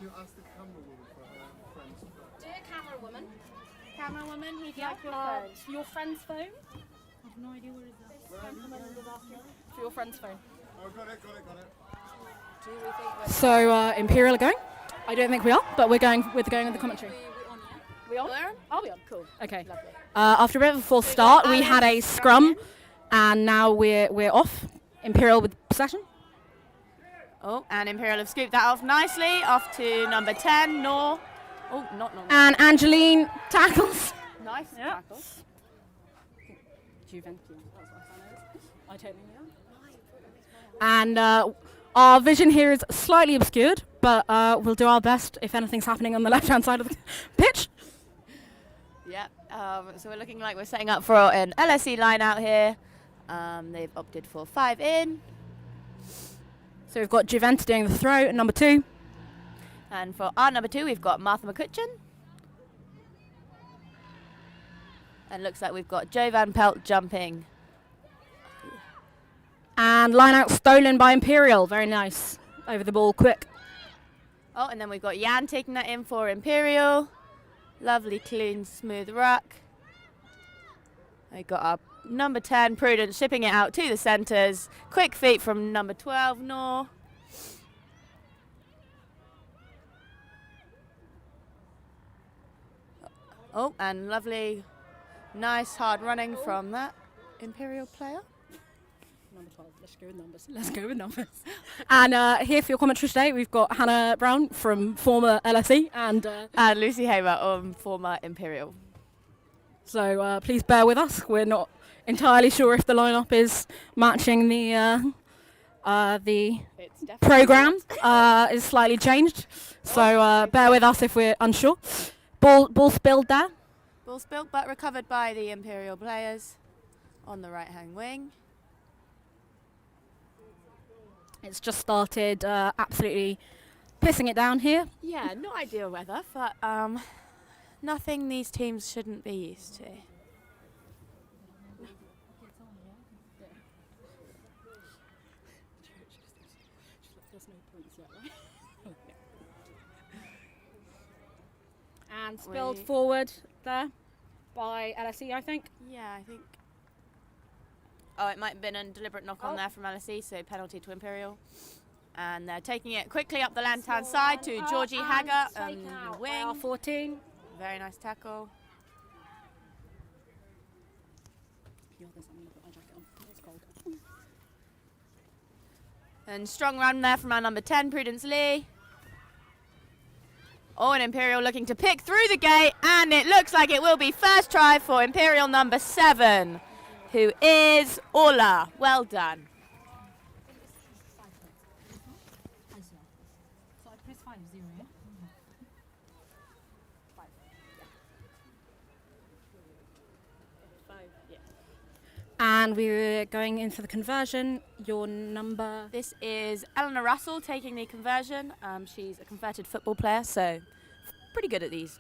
You ask the camera woman for her friend's phone. Dear camera woman. Camera woman, he'd Yeah, like your phone. your friend's phone. I have no idea where is that. For your friend's phone. Oh, got it. So Imperial are going? I don't think we are, but we're going with the commentary. We on? Are we on? Cool. Okay. After a bit of a false start, we had a scrum, and now we're off. Imperial with possession. Oh, and Imperial have scooped that off nicely. Off to number 10, Nor. Oh, not Nor. And Angeline tackles. Nice tackle. I totally know. And our vision here is slightly obscured, but we'll do our best if anything's happening on the left-hand side of the pitch. Yep. So we're looking like we're setting up for an LSE line out here. They've opted for 5 in. So we've got Juventa doing the throw at number 2. And for our number 2, we've got Martha McCutcheon. And looks like we've got Joe Van Pelt jumping. And line out stolen by Imperial. Very nice. Over the ball quick. Oh, and then we've got Jan taking that in for Imperial. Lovely, clean, smooth ruck. We've got our number 10, Prudence, shipping it out to the centres. Quick feet from number 12, Nor. Oh, and lovely, nice, hard running from that Imperial player. Number 12. Let's go with numbers. And here for your commentary today, we've got Hannah Brown from former LSE and Lucy Hamer on former Imperial. So please bear with us. We're not entirely sure if the lineup is matching the program. Is slightly changed. So bear with us if we're unsure. Ball spilled there. Ball spilled, but recovered by the Imperial players on the right-hand wing. It's just started absolutely pissing it down here. Yeah, not ideal weather, but nothing these teams shouldn't be used to. And spilled forward there by LSE, I think. Yeah, I think. Oh, it might have been a deliberate knock on there from LSE, so penalty to Imperial. And they're taking it quickly up the left-hand side to Georgie Haggart on the wing. 14. Very nice tackle. And strong run there from our number 10, Prudence Lee. Oh, and Imperial looking to pick through the gate, and it looks like it will be first try for Imperial number 7, who is Ola. Well done. And we're going in for the conversion. Your number? This is Eleanor Russell taking the conversion. She's a converted football player, so pretty good at these.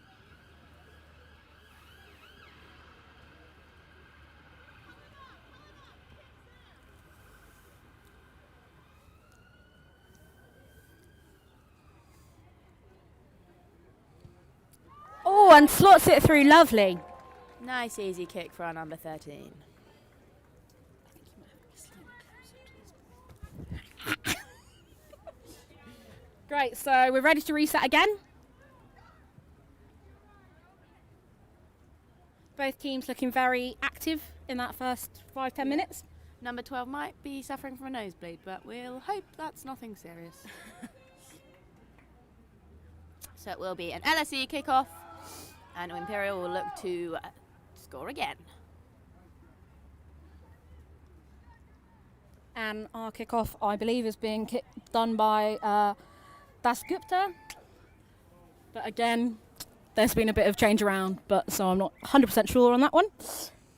Oh, and slots it through. Lovely. Nice easy kick for our number 13. Great, so we're ready to reset again. Both teams looking very active in that first 5-10 minutes. Number 12 might be suffering from a nosebleed, but we'll hope that's nothing serious. So it will be an LSE kickoff, and Imperial will look to score again. And our kickoff, I believe, is being done by Das Gupta. But again, there's been a bit of change around, but so I'm not 100% sure on that one.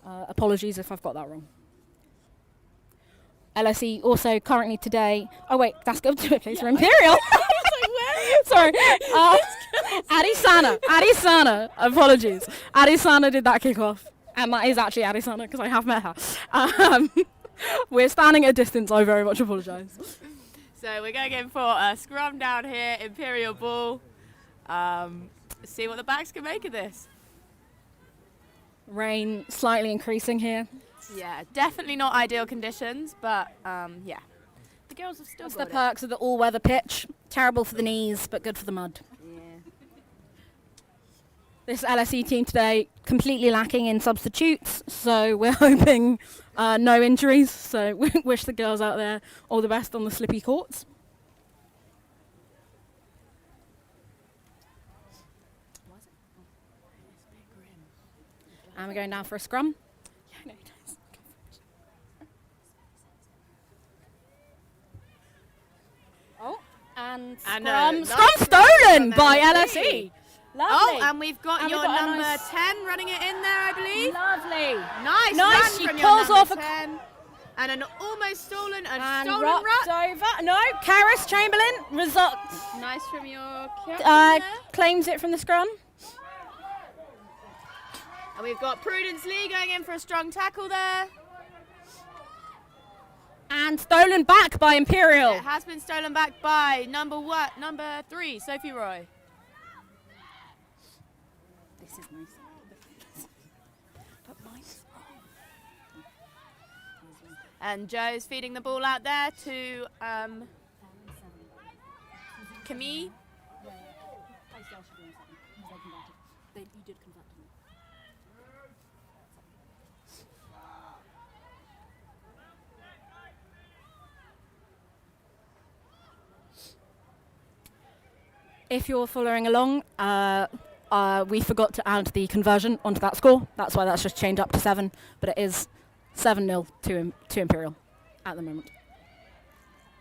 Apologies if I've got that wrong. LSE also currently today. Oh wait, Das Gupta plays for Imperial. Sorry, Adisana. Apologies. Adisana did that kickoff, and that is actually Adisana because I have met her. We're standing at a distance. I very much apologise. So we're going in for a scrum down here, Imperial ball. See what the backs can make of this. Rain slightly increasing here. Yeah, definitely not ideal conditions, but yeah. The girls have still That's got the it. perks of the all-weather pitch. Terrible for the knees, but good for the mud. Yeah. This LSE team today completely lacking in substitutes, so we're hoping no injuries. So we wish the girls out there all the best on the slippy courts. And we're going down for a scrum. Yeah, no, it does. Oh, and scrum, scrum stolen by LSE. Lovely. Oh, and we've got And your we've got a number nice 10 running it in there, I believe. Lovely. Nice, Nice, run she from pulls your off number a 10. And an almost stolen, And stolen rocked ruck. over. No, Karis Chamberlain Nice from your captain there. claims it from the scrum. And we've got Prudence Lee going in for a strong tackle there. And stolen back by Imperial. It has been stolen back by number 3, Sophie Roy. This is nice. But mine's wrong. And Joe's feeding the ball out there to Camille. If you're following along, we forgot to add the conversion onto that score. That's why that's just changed up to 7. But it is 7-0 to Imperial at the moment.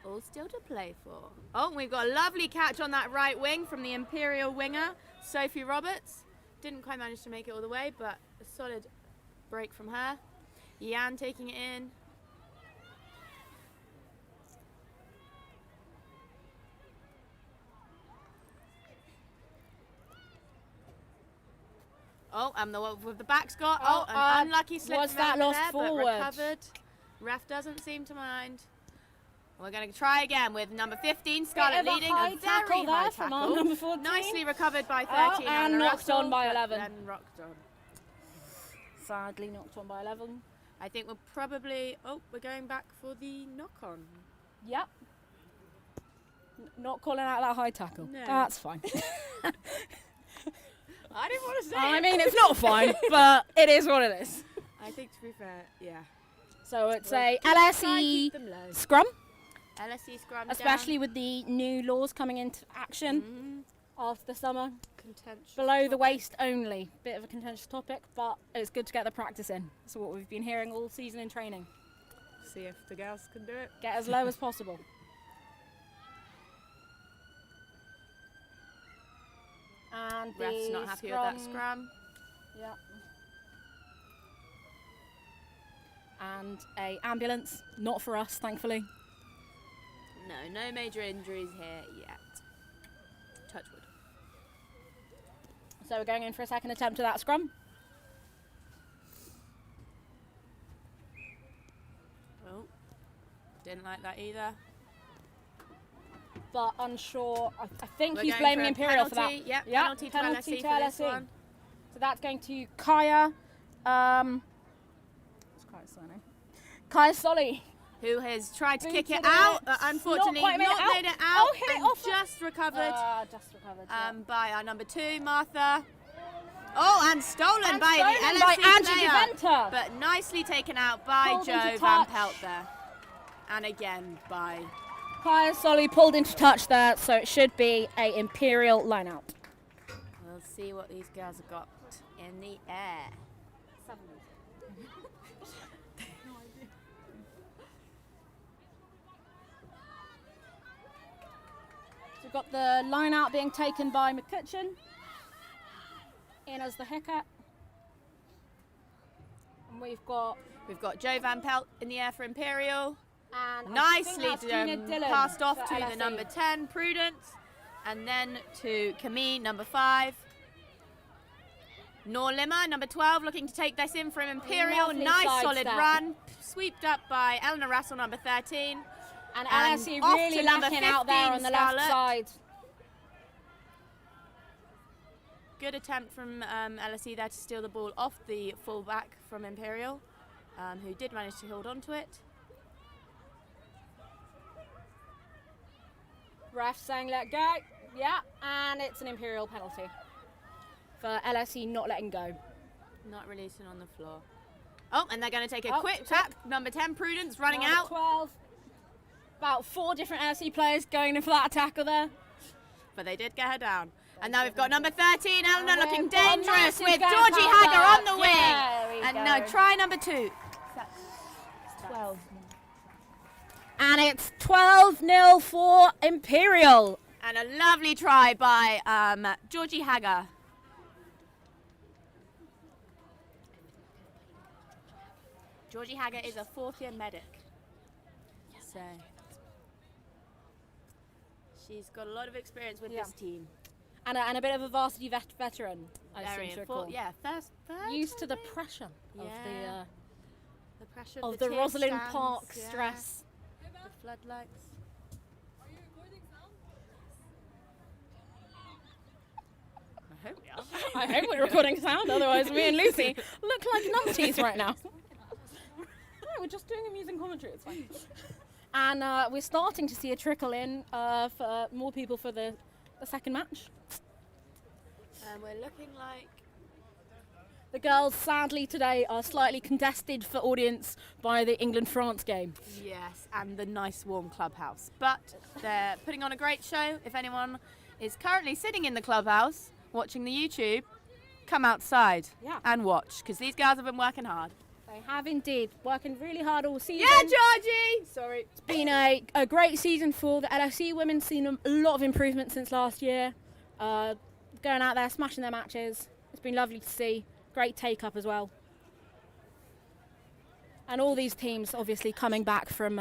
All still to play for. Oh, we've got a lovely catch on that right wing from the Imperial winger, Sophie Roberts. Didn't quite manage to make it all the way, but a solid break from her. Yan taking it in. Oh, and the one with the back's got. Oh, an unlucky slip. was from that over lost there, but forward? recovered. Ref doesn't seem to mind. We're going to try again with number 15, Scarlett Bit of a leading. high A tackle very there high from tackle. our number 14. Nicely recovered by 13. Oh, and Anna knocked Russell, on by but 11. Then rocked on. Sadly knocked on by 11. I think we'll probably. Oh, we're going back for the knock on. Yep. Not calling out that high tackle. No. That's fine. I didn't want to say I it. mean, it's not fine, but it is what it is. I think to be fair, yeah. So it's We'll a try LSE keep them low. scrum, LSE scrum especially with the new laws coming into action down. after the summer. Contentious. Below the waist only. Bit of a contentious topic, but it's good to get the practice in. That's what we've been hearing all season in training. See if the girls can do it. Get as low as possible. And Ref's the not happy with that scrum. Yeah. And a ambulance, not for us, thankfully. No major injuries here yet. Touch wood. So we're going in for a second attempt at that scrum. Oh, didn't like that either. But unsure. I think We're he's going blaming for a Imperial for that. penalty. Yep, Yeah, penalty to LSE for this one. So that's going to Kaya. What's Kaya's surname? Kaya Solly. Who has tried to kick Booted it out, it. unfortunately Not quite made it out. Oh, hit it and off. just recovered Just recovered. Yeah. by our number 2, Martha. Oh, and stolen And by stolen the by LSE Angie player. Deventer. But nicely taken out by Pulled into Joe Van touch. Pelt there. And again by... Kaya Solly pulled into touch there, so it should be a Imperial line out. We'll see what these girls have got in the air. We've got the line out being taken by McCutcheon. In as the Hicket. And we've got Joe Van Pelt in the air for Imperial. and Nicely Dillon passed off for to the LSE. number 10, Prudence. And then to Camille, number 5. Nor Limmer, number 12, looking to take this in from Imperial. Lovely Nice side solid step. run. Sweeped up by Eleanor Russell, number 13. And And LSE off really to number lacking out there 15, on the Scarlett. left side. Good attempt from LSE there to steal the ball off the fullback from Imperial, who did manage to hold on to it. Ref saying let go. Yeah, and it's an Imperial penalty for LSE not letting go. Not releasing on the floor. Oh, and they're going to take a Oh, quick took- tap. Number 10, Prudence, running Number out. 12. About 4 different LSE players going in for that tackle there. But they did get her down. And now we've got number 13, Eleanor, looking we've got a dangerous massive with gap Georgie out Hager there. on the wing. Yeah, there we And go. now try number 2. 12. And it's 12-0 for Imperial. And a lovely try by Georgie Hager. Georgie Hager is a fourth-year medic. So she's got a lot of experience with Yeah. this team. And a bit of a varsity veteran, I Very seem to important. recall. Yeah, third Used to the something? pressure Yeah. The pressure of the the tin Rosslyn stands, Park yeah, stress. the floodlights. I hope we are. I hope we're recording sound, otherwise me and Lucy look like numpties right now. No, we're just doing amusing commentary, it's fine. And we're starting to see a trickle in for more people for the second match. And we're looking like The girls, sadly, today are slightly contested for audience by the England-France game. yes, and the nice warm clubhouse. But they're putting on a great show. If anyone is currently sitting in the clubhouse watching the YouTube, come outside Yeah. and watch, because these girls have been working hard. They have indeed, working really hard all season. Yeah, Georgie! Sorry. It's been a great season for the LSE women, seen a lot of improvement since last year. Going out there, smashing their matches. It's been lovely to see. Great take-up as well. And all these teams obviously coming back from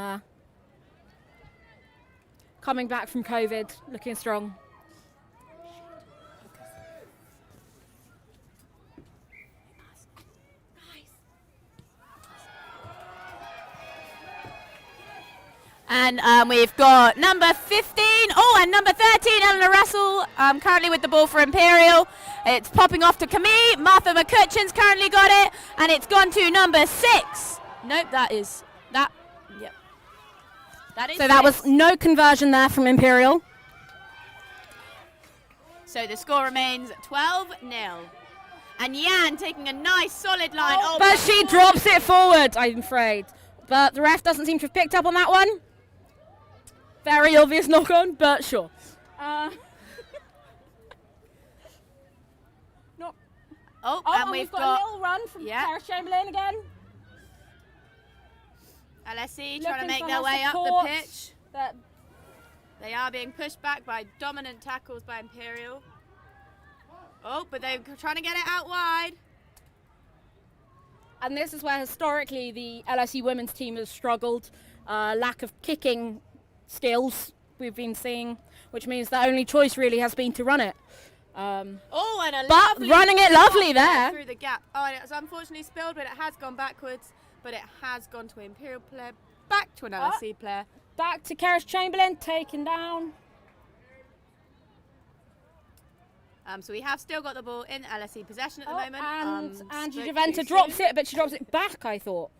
COVID, looking strong. And we've got number 15, and number 13, Eleanor Russell, currently with the ball for Imperial. It's popping off to Camille. Martha McCutcheon's currently got it, and it's gone to number 6. Nope, that is, yep. That is So that was 6. no conversion there from Imperial. So the score remains 12-0. And Yan taking a nice solid line. But she drops it forward, I'm afraid. But the ref doesn't seem to have picked up on that one. Very obvious knock on, but sure. And we've we've got a got little run from yeah. Sarah Chamberlain again. LSE trying to Looking make for their her way up the support. pitch. That They are being pushed back by dominant tackles by Imperial. Oh, but they're trying to get it out wide. And this is where historically the LSE women's team has struggled. Lack of kicking skills we've been seeing, which means the only choice really has been to run it. And a But lovely running it shot lovely there. through the gap. Oh, and it's unfortunately spilled, but it has gone backwards. But it has gone to Imperial player, back to an LSE player. Back to Keris Chamberlain, taken down. So we have still got the ball in LSE possession at the moment. And Angie Spoke Javenta too drops soon. it, but she drops it back, I thought.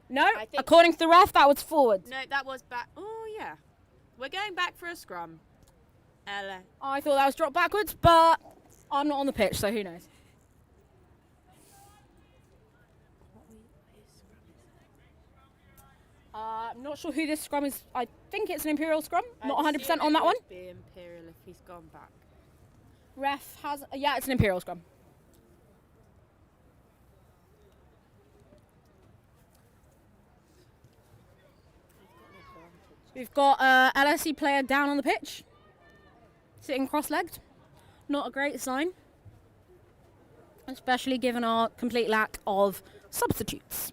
No, I think- according to the ref, that was forward. No, that was back. Oh, yeah. We're going back for a scrum. Ella. I thought that was dropped backwards, but I'm not on the pitch, so who knows. I'm not sure who this scrum is. I think it's an Imperial scrum. Not 100% on that one. Be Imperial if he's gone back. Ref has, yeah, it's an Imperial scrum. We've got LSE player down on the pitch, sitting cross-legged. Not a great sign, especially given our complete lack of substitutes.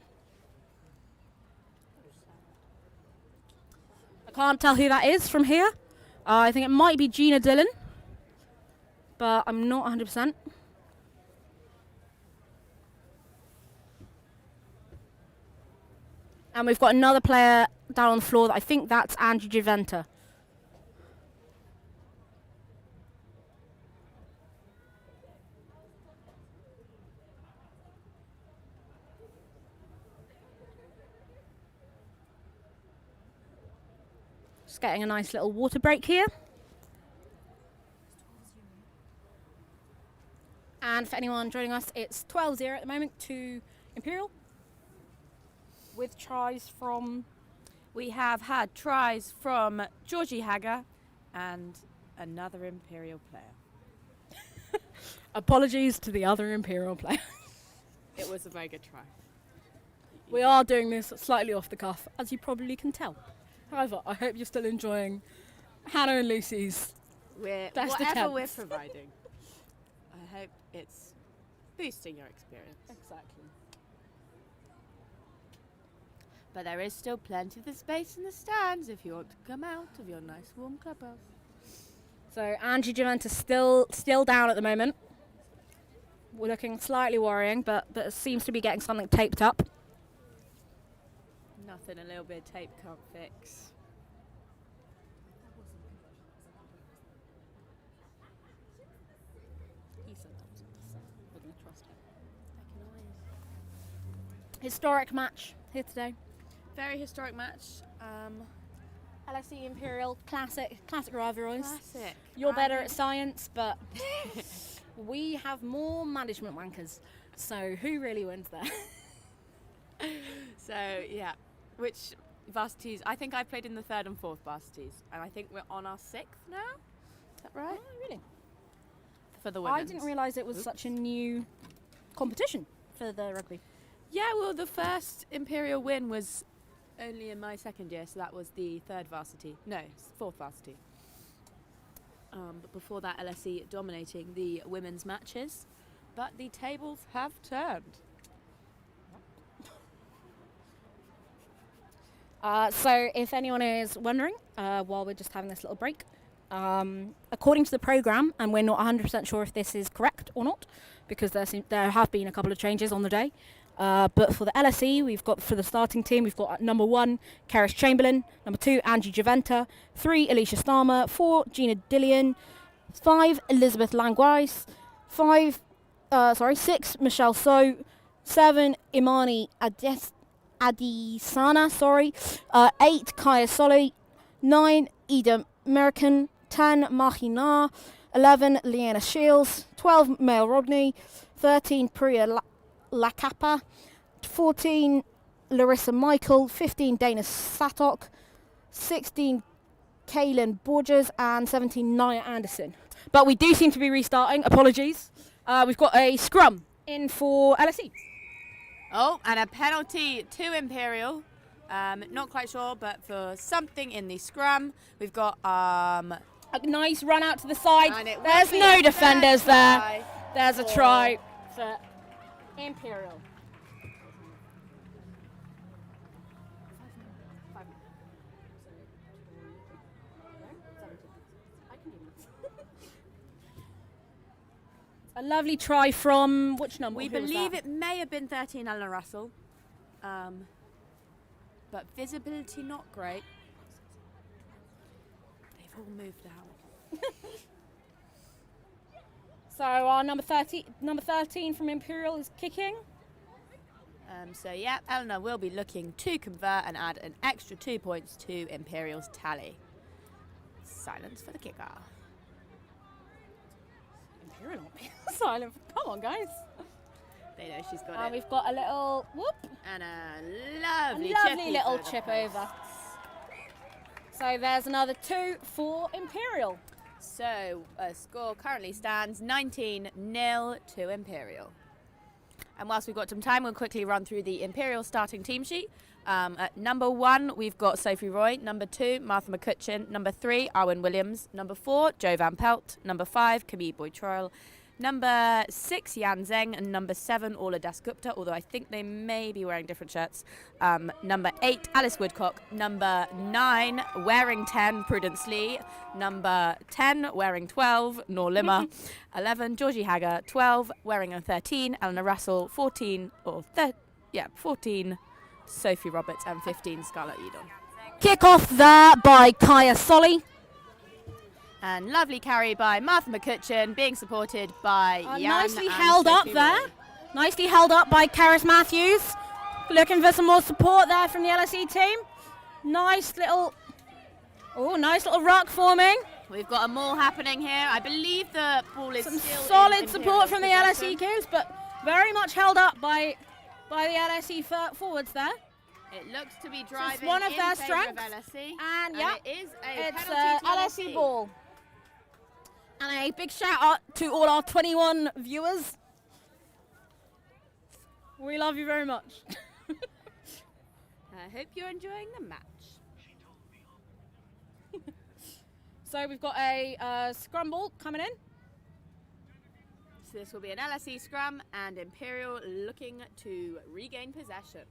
I can't tell who that is from here. I think it might be Gina Dillon, but I'm not 100%. And we've got another player down on the floor. I think that's Andrew Juventa. Just getting a nice little water break here. And for anyone joining us, it's 12-0 at the moment to Imperial. With tries from... We have had tries from Georgie Hager and another Imperial player. Apologies to the other Imperial player. It was a very good try. We are doing this slightly off the cuff, as you probably can tell. However, I hope you're still enjoying Hannah and Lucy's best Whatever attempts. we're providing, I hope it's boosting your experience. Exactly. But there is still plenty of the space in the stands if you want to come out of your nice warm clubhouse. So Angie Juventus still down at the moment. We're looking slightly worrying, but it seems to be getting something taped up. Nothing a little bit of tape can't fix. We're going to trust him. Historic match here today. Very historic match. LSE Imperial, classic rivalries. Classic. You're better at science, but we have more management wankers. So who really wins there? So, yeah. Which varsities? I think I played in the 3rd and 4th varsities. And I think we're on our 6th now? Is that right? Oh, really? For the women's. I didn't realise it was such a new competition for the rugby. Yeah, well, the first Imperial win was only in my 2nd year, so that was the 3rd varsity. No, 4th varsity. But before that, LSE dominating the women's matches. But the tables have turned. So if anyone is wondering, while we're just having this little break, according to the programme, and we're not 100% sure if this is correct or not, because there have been a couple of changes on the day, but for the LSE, we've got for the starting team, we've got at number 1, Karis Chamberlain, number 2, Angie Juventa, 3, Alicia Starmer, 4, Gina Dillian, 5, Elizabeth Langwise, 6, Michelle So, 7, Imani Adisana, 8, Kaya Soli, 9, Ida American, 10, Mahina, 11, Leanna Shields, 12, Mel Rodney, 13, Priya Lakapa, 14, Larissa Michael, 15, Dana Satok, 16, Kaylin Borges, and 17, Nia Anderson. But we do seem to be restarting. Apologies. We've got a scrum in for LSE. Oh, and a penalty to Imperial. Not quite sure, but for something in the scrum, we've got A nice run out to the side. and it will There's be no a defenders third there. try There's a for- try for Imperial. A lovely try from which number? We Who was believe that? it may have been 13, Eleanor Russell. But visibility not great. They've all moved out. So our number 13 from Imperial is kicking. So yeah, Eleanor will be looking to convert and add an extra 2 points to Imperial's tally. Silence for the kicker. Imperial not being silent. Come on, guys. They know she's got it. We've got a little whoop. And a lovely Little the chip post. over. So there's another 2 for Imperial. So score currently stands 19-0 to Imperial. And whilst we've got some time, we'll quickly run through the Imperial starting team sheet. At number 1, we've got Sophie Roy. Number 2, Martha McCutcheon. Number 3, Arwen Williams. Number 4, Jo Van Pelt. Number 5, Camille Boyd-Troyle. Number 6, Yan Zheng. And number 7, Orla Dasgupta, although I think they may be wearing different shirts. Number 8, Alice Woodcock. Number 9, wearing 10, Prudence Lee. Number 10, wearing 12, Nor Limmer. 11, Georgie Hager. 12, wearing a 13, Eleanor Russell. 14, Sophie Roberts, and 15 Scarlett Edon. Kick off there by Kaya Solly. And lovely carry by Martha McCutcheon, being supported by Jan Nicely and held up Sophie there. Roy. Nicely held up by Karis Matthews. Looking for some more support there from the LSE team. Nice little ruck forming. We've got a maul happening here. I believe the ball is Some still solid in support Imperial's from the possession. LSE kids, but very much held up by the LSE forwards there. It looks to be driving one of in their favour strengths. of LSE. And yeah, it is a it's penalty to LSE ball. And a big shout out to all our 21 viewers. We love you very much. I hope you're enjoying the match. So we've got a scrum ball coming in. So this will be an LSE scrum, and Imperial looking to regain possession.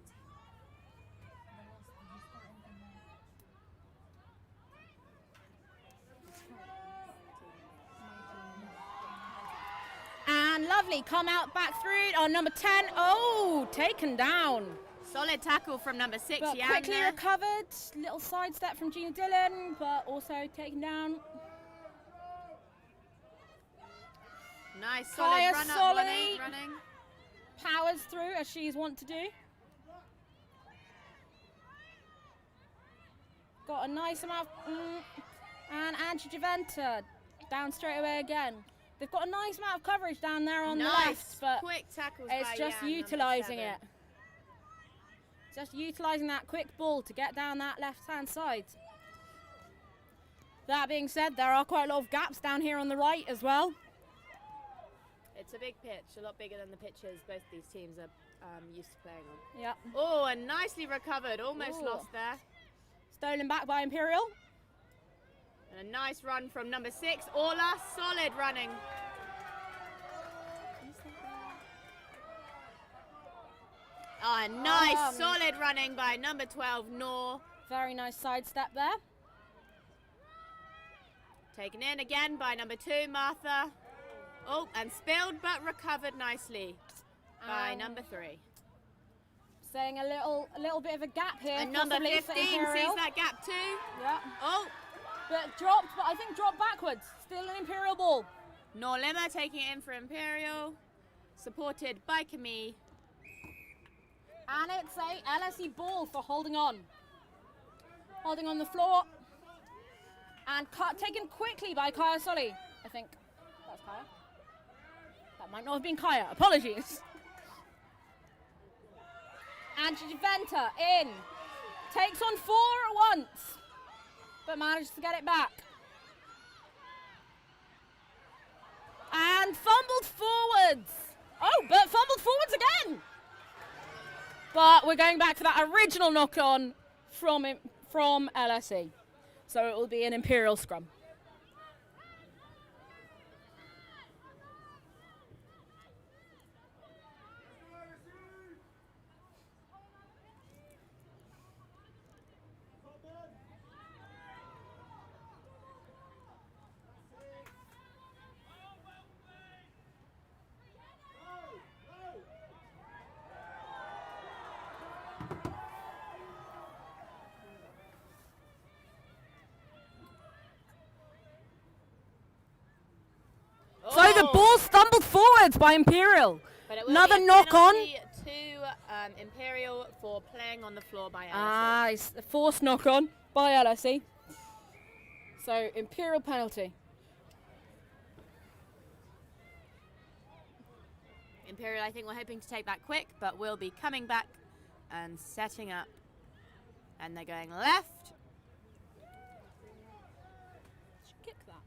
And lovely, come out back through on number 10. Oh, taken down. Solid tackle from number 6, But Jan. quickly there. recovered. Little sidestep from Gina Dillon, but also taken down. Nice solid Kaya run up, Solly. 1-8 running. Powers through as she's wont to do. Got a nice amount of, and Angie Javenta down straight away again. They've got a nice amount of coverage down there on the left, but quick tackles it's by just Jan, number utilising 7. it. Just utilising that quick ball to get down that left-hand side. That being said, there are quite a lot of gaps down here on the right as well. It's a big pitch, a lot bigger than the pitches both these teams are used to playing on. Yeah. Oh, and nicely recovered, almost Ooh. lost there. Stolen back by Imperial. And a nice run from number 6, Orla, solid running. Oh, a nice solid running by number 12, Noor. Very nice sidestep there. Taken in again by number 2, Martha. Oh, and spilled but recovered nicely by number 3. Saying a little bit of a gap here. And number possibly for 15 Imperial. sees that gap too. Yeah. Oh, But I think dropped backwards. Still an Imperial ball. Noor Limmer taking it in for Imperial. Supported by Camille. And it's a LSE ball for holding on. Holding on the floor. And taken quickly by Kaya Solly. I think that's Kaya. That might not have been Kaya. Apologies. And Javenta in. Takes on 4 at once. But manages to get it back. And fumbled forwards. Oh, but fumbled forwards again. But we're going back for that original knock-on from LSE. So it will be an Imperial scrum. So the ball stumbled forwards by Imperial. But it will Another be a knock on. penalty to Imperial for playing on the floor by LSE. It's a forced knock on by LSE. So Imperial penalty. Imperial, I think we're hoping to take that quick, but we'll be coming back and setting up. And they're going left. Should kick that.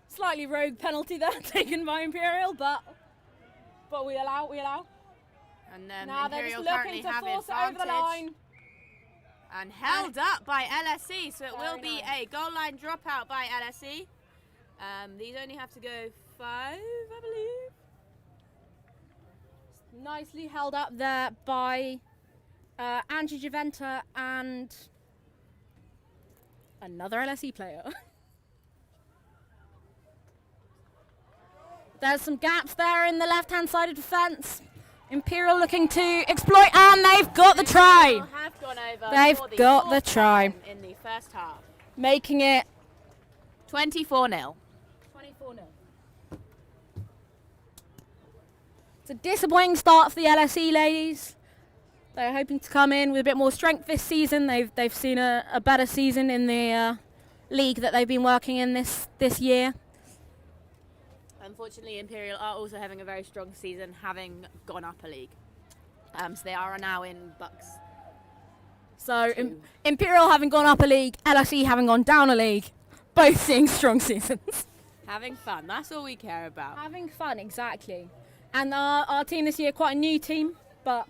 Slightly rogue penalty there taken by Imperial, but we allow. And then Now they're Imperial just currently looking to have force it over the advantage. line. And held up by LSE, so it will Very be nice. a goal line dropout by LSE. These only have to go 5, I believe. Nicely held up there by Angie Javenta and another LSE player. There's some gaps there in the left-hand side of defence. Imperial looking to exploit, and they've got the try. Have gone over They've for the got the fourth try. time in the first half. Making it 24-0. 24-0. It's a disappointing start for the LSE ladies. They're hoping to come in with a bit more strength this season. They've seen a better season in the league that they've been working in this year. Unfortunately, Imperial are also having a very strong season, having gone up a league. So they are now in Bucks. So Imperial having gone up a league, LSE having gone down a league, both seeing strong seasons. Having fun, that's all we care about. Having fun, exactly. And our team this year, quite a new team, but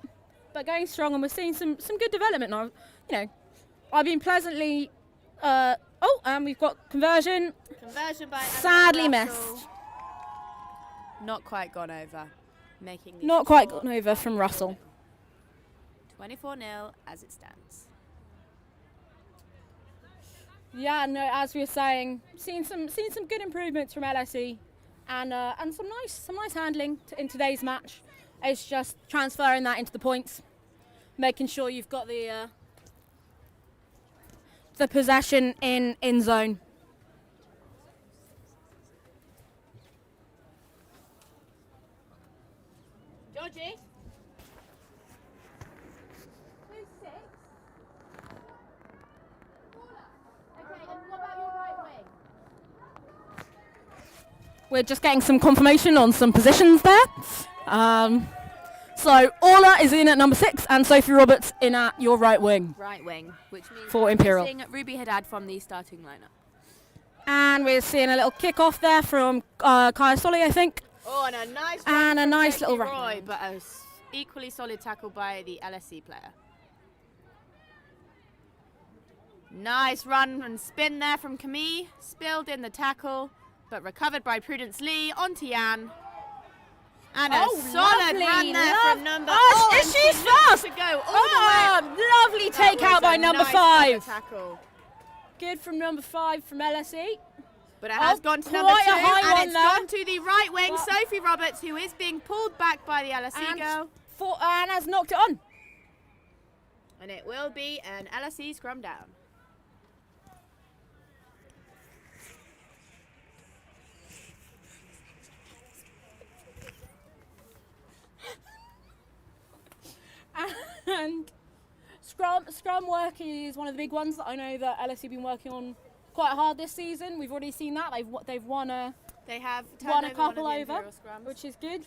going strong, and we're seeing some good development now. You know, I've been pleasantly. And we've got conversion. Conversion by Sadly Emma Russell. missed. Not quite gone over. Making the Not quite score gotten over from Russell. 24-0 as it stands. Yeah, no, as we were saying, seen some good improvements from LSE, and some nice handling in today's match. It's just transferring that into the points, making sure you've got the possession in zone. Georgie? Who's 6? Okay, and what about your right wing? We're just getting some confirmation on some positions there. So Orla is in at number 6 and Sophie Roberts in at your right wing. Right wing, which means For we're Imperial. missing Ruby Haddad from the starting lineup. And we're seeing a little kick-off there from Kaya Solly, I think. Oh, and a nice And a from nice Sophie little Roy, round. but a equally solid tackle by the LSE player. Nice run and spin there from Camille. Spilled in the tackle, but recovered by Prudence Lee onto Jan. And a solid run there from number. And she's fast. To go all the way. Lovely take out by number 5. Tackle. Good from number 5 from LSE. But it has gone to number quite 2, a high and one it's there. gone to the right wing, But- Sophie Roberts, who is being pulled back by the LSE girl. And has knocked it on. And it will be an LSE scrum down. And scrum work is one of the big ones that I know that LSE have been working on quite hard this season. We've already seen that. They've won a They have won turned a over couple one of the over, Imperial scrums, which is good.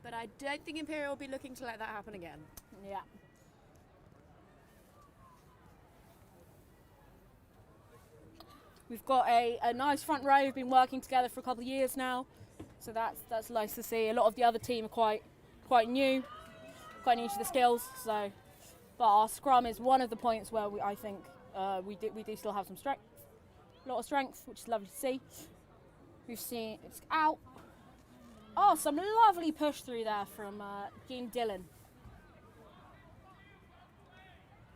but I don't think Imperial will be looking to let that happen again. Yeah. We've got a nice front row. We've been working together for a couple of years now, so that's nice to see. A lot of the other team are quite new to the skills. So, but our scrum is one of the points where I think we do still have some strength, a lot of strength, which is lovely to see. We've seen it's out. Oh, some lovely push through there from Jean Dillon.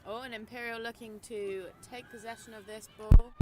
Oh, and Imperial looking to take possession of this ball.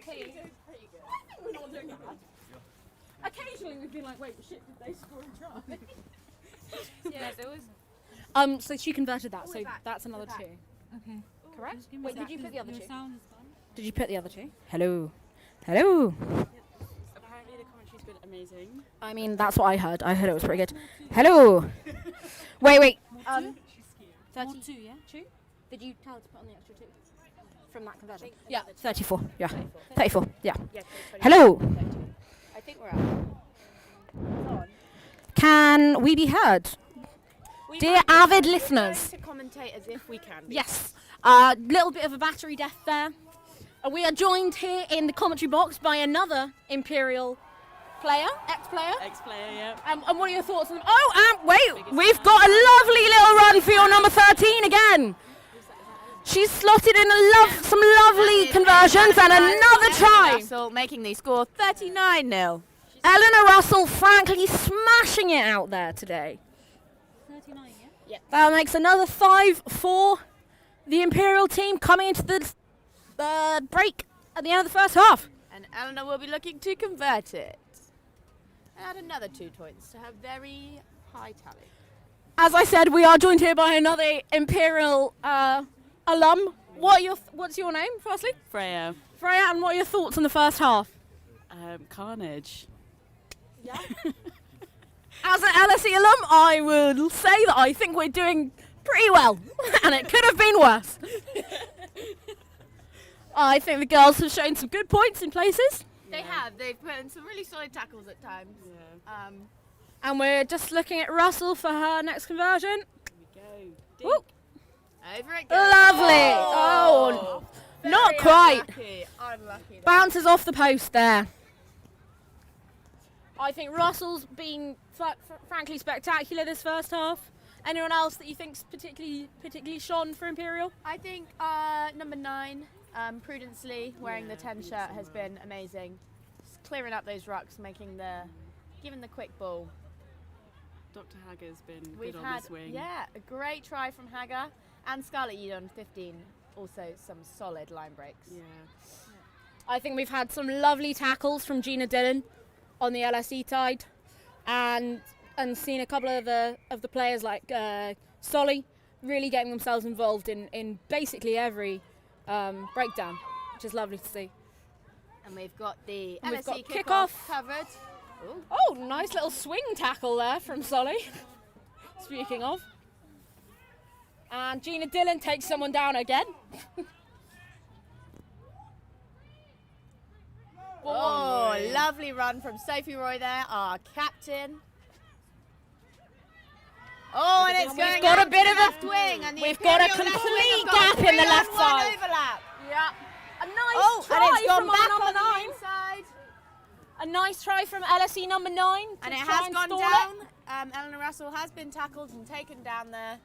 exactly. We're not doing that. Occasionally we've been like, wait, shit, did they score a try? Yeah, there was. So she converted that, so back, that's another back. 2. Okay. Correct? Just give me Wait, a did sec, you put the other your 2? sound is gone. Did you put the other 2? Hello. Hello. Apparently the commentary's been amazing. I mean, that's what I heard. I heard it was pretty good. Hello. Wait. More 2? 30. More 2, yeah? Did you tell her to put on the extra 2? From that conversion? Yeah, 34. Yeah. 34. Yeah. Yeah, Hello. I think we're out. Can we be heard? Dear avid listeners. To commentate as if we can. Yes. Little bit of a battery death there. We are joined here in the commentary box by another Imperial player, ex-player. Ex-player, yeah. And what are your thoughts on them? Oh, wait, we've got a lovely little run for your number 13 again. She's slotted in some lovely conversions and another try. Russell making the score 39-0. Eleanor Russell frankly smashing it out there today. 39, yeah? That makes another 5 for the Imperial team coming into the break at the end of the first half. And Eleanor will be looking to convert it. And add another 2 points to her very high tally. As I said, we are joined here by another Imperial alum. What's your name, firstly? Freya. Freya, and what are your thoughts on the first half? Carnage. Yeah. As an LSE alum, I would say that I think we're doing pretty well, and it could have been worse. I think the girls have shown some good points in places, They have. They've put in some really solid tackles at times. Yeah. and we're just looking at Russell for her next conversion. Here we go. Woo. Over it goes. Lovely. Oh, not Very quite. Unlucky. There. Bounces off the post there. I think Russell's been frankly spectacular this first half. Anyone else that you think's particularly shone for Imperial? I think number 9, Prudence Lee, wearing the 10 shirt, has been amazing. Just clearing up those rucks, giving the quick ball. Dr. Hager's been We've good on had this wing. a great try from Hager and Scarlett Udon 15. Also some solid line breaks. Yeah. I think we've had some lovely tackles from Gina Dillon on the LSE side, and seen a couple of the players like Solly really getting themselves involved in basically every breakdown, which is lovely to see. And we've got the And we've LSE got kickoff kickoff. covered. Ooh. Oh, nice little swing tackle there from Solly. Speaking of. And Gina Dillon takes someone down again. Oh, lovely run from Sophie Roy there, our captain. Oh, and it's going got a out bit to of the a- left wing, and the we've got a Imperial left wing complete have got gap in the 3-on-1 left side. Overlap. Yeah. A nice Oh, try and it's gone from our back number on 9. the inside. A nice try from LSE number 9. And to it try has and gone stall down. it. Eleanor Russell has been tackled and taken down there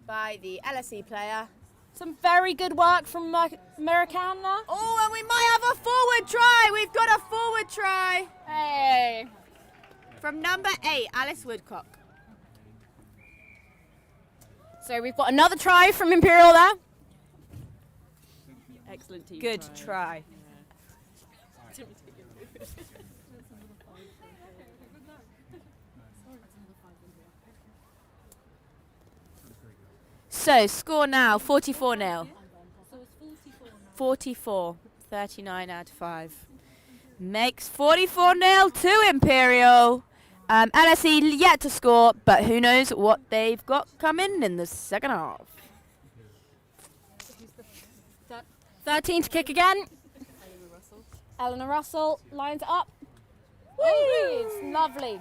by the LSE player. Some very good work from American there. Oh, and we might have a forward try. We've got a forward try Hey. from number 8, Alice Woodcock. So we've got another try from Imperial there. Excellent team Good try. try. So, score now, 44-0. So it's 44 now. 44, 39 out of 5. Makes 44-0 to Imperial. LSE yet to score, but who knows what they've got coming in the second half. 13 to kick again. Eleanor Russell lines it up. Whee! It's lovely.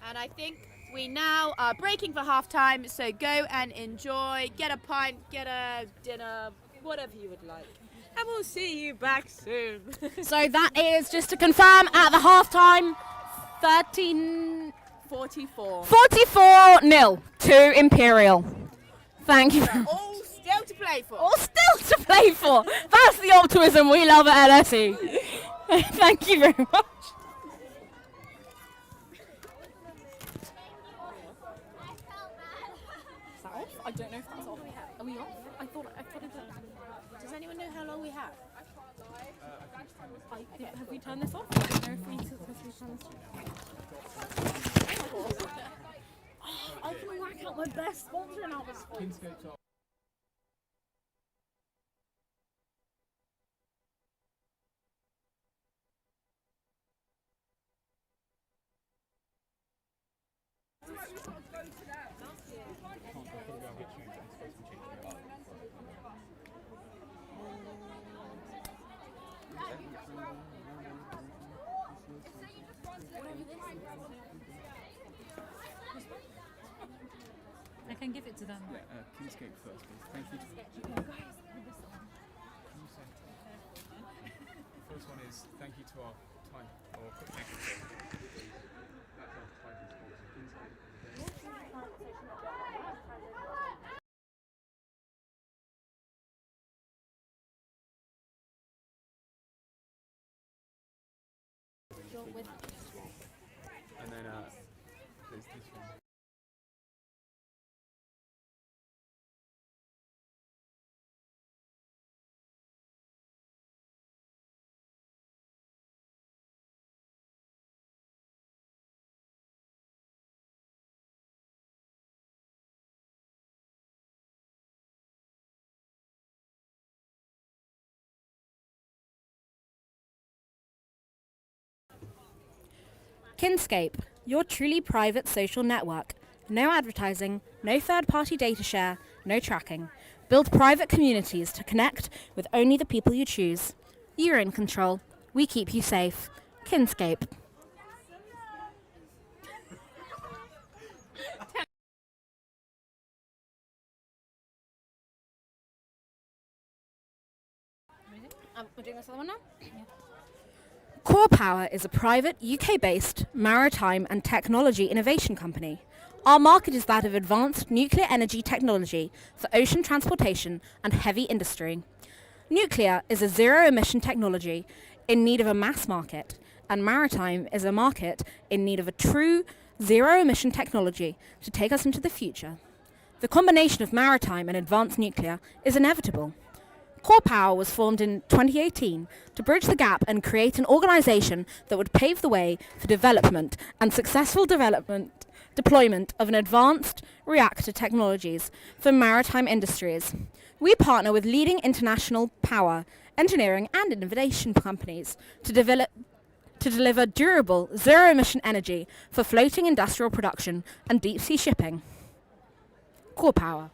And I think we now are breaking for half time, so go and enjoy, get a pint, get a dinner, whatever you would like. And we'll see you back soon. So that is, just to confirm, at the half-time, 44-0 to Imperial. Thank you. All still to play for. All still to play for. That's the optimism we love at LSE. Thank you very much. Is that off? I don't know if that's off. Are we off? I thought it was. Does anyone know how long we have? Have we turned this off? I don't know if we successfully turned this off. Oh, I can whack out my best sponsor now this point. I can give it to them. Kingscape first, please. Thank you. First one is thank you to our time or quick thank you. That's our title sponsor, Kingscape. And then there's this one. Kinscape, your truly private social network. No advertising, no third-party data share, no tracking. Build private communities to connect with only the people you choose. You're in control. We keep you safe. Kinscape. We're doing this other one now? Yeah. Core Power is a private UK-based maritime and technology innovation company. Our market is that of advanced nuclear energy technology for ocean transportation and heavy industry. Nuclear is a zero-emission technology in need of a mass market, and maritime is a market in need of a true zero-emission technology to take us into the future. The combination of maritime and advanced nuclear is inevitable. Core Power was formed in 2018 to bridge the gap and create an organisation that would pave the way for development and successful deployment of an advanced reactor technologies for maritime industries. We partner with leading international power, engineering and innovation companies to deliver durable, zero-emission energy for floating industrial production and deep-sea shipping. Core Power.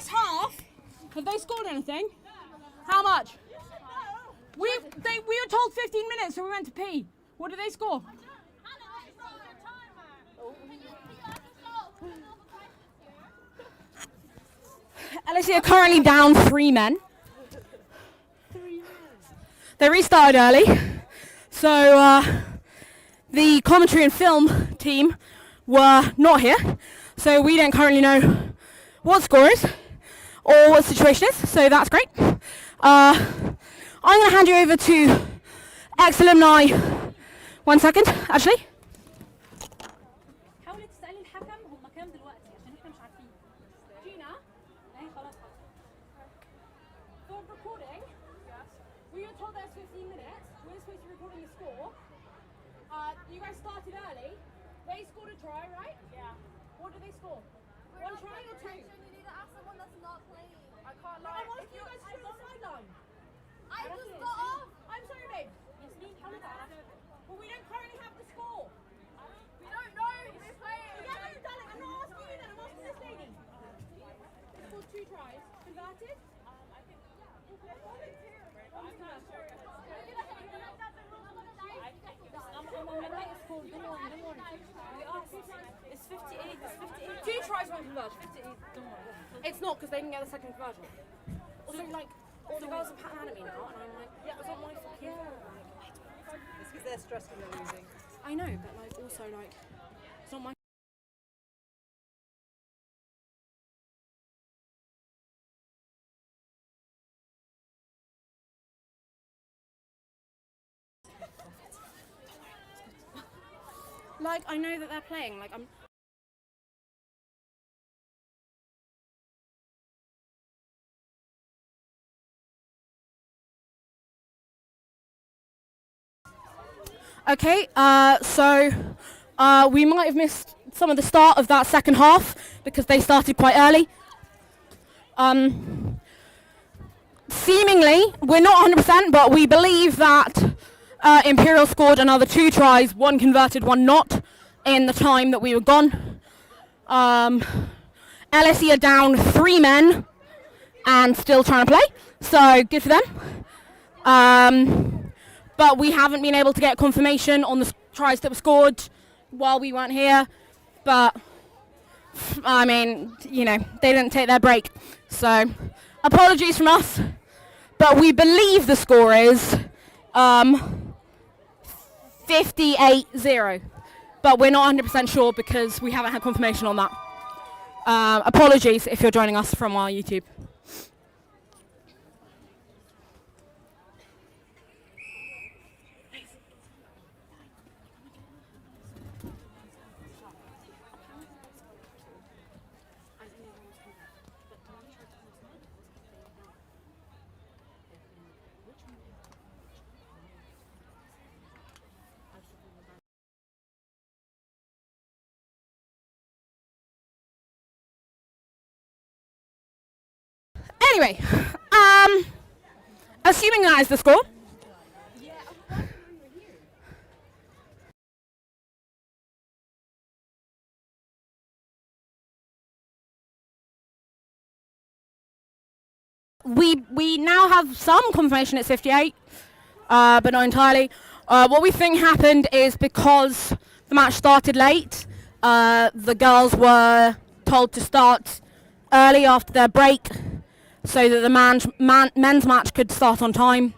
this half, have they scored anything? How much? We were told 15 minutes, so we went to pee. What did they score? LSE are currently down 3 men. They restarted early, so the commentary and film team were not here, so we don't currently know what score is or what the situation is, so that's great. I'm going to hand you over to ex-alumni. 1 second, actually. حاولي تسألي الحكم هم كام دلوقتي عشان احنا مش عارفين. Gina? For recording, we were told there's 15 minutes. We're supposed to be recording the score. You guys started early. They scored a try, right? Yeah. What did they score? One try or two? You need to ask someone that's not playing. I can't lie. I'm asking you guys to show the sideline. I just got off. I'm sorry, babe. Well, we don't currently have the score. We don't know who we're playing. Yeah, no, darling, I'm not asking you that. I'm asking this lady. They scored 2 tries. Converted? I think, It's 58. It's 58. 2 tries, 1 conversion. 58. Don't worry. It's not because they didn't get the second conversion. Also, like, all the girls are patting at me now, and I'm like, yeah, it's not my fault. Yeah. It's because they're stressed when they're losing. I know, but like, also, like, it's not my. Like, I know that they're playing. Like, I'm. Okay, so we might have missed some of the start of that second half because they started quite early. Seemingly, we're not 100%, but we believe that Imperial scored another 2 tries, 1 converted, 1 not, in the time that we were gone. LSE are down 3 men and still trying to play, so good for them. But we haven't been able to get confirmation on the tries that were scored while we weren't here. But, I mean, you know, they didn't take their break. So, apologies from us. But we believe the score is 58-0. But we're not 100% sure because we haven't had confirmation on that. Apologies if you're joining us from our YouTube. Anyway, assuming that is the score. We now have some confirmation it's 58, but not entirely. What we think happened is because the match started late, the girls were told to start early after their break so that the men's match could start on time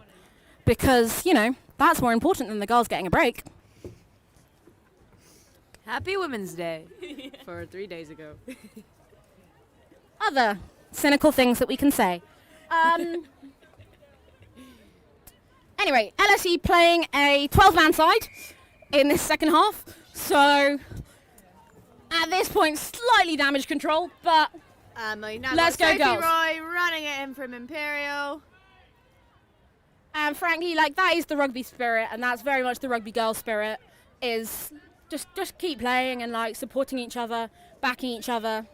because, you know, that's more important than the girls getting a break. Happy Women's Day for 3 days ago. Other cynical things that we can say. Anyway, LSE playing a 12-man side in this second half, so at this point slightly damage control, but We've now let's got go, Sophie girls. Roy running it in from Imperial. And frankly, like, that is the rugby spirit, and that's very much the rugby girl spirit, is just keep playing and like supporting each other, backing each other.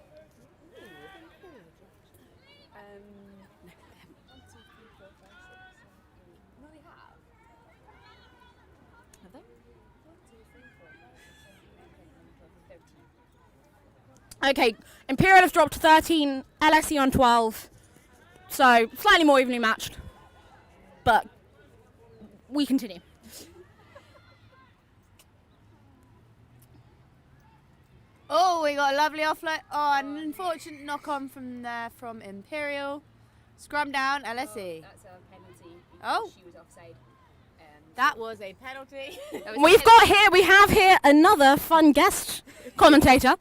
Okay, Imperial have dropped to 13, LSE on 12. So slightly more evenly matched. But we continue. Oh, we got a lovely offload. Oh, an unfortunate knock on from there from Imperial. Scrum down, LSE. That's a penalty. Oh. She was offside. That was a penalty. We have here another fun guest commentator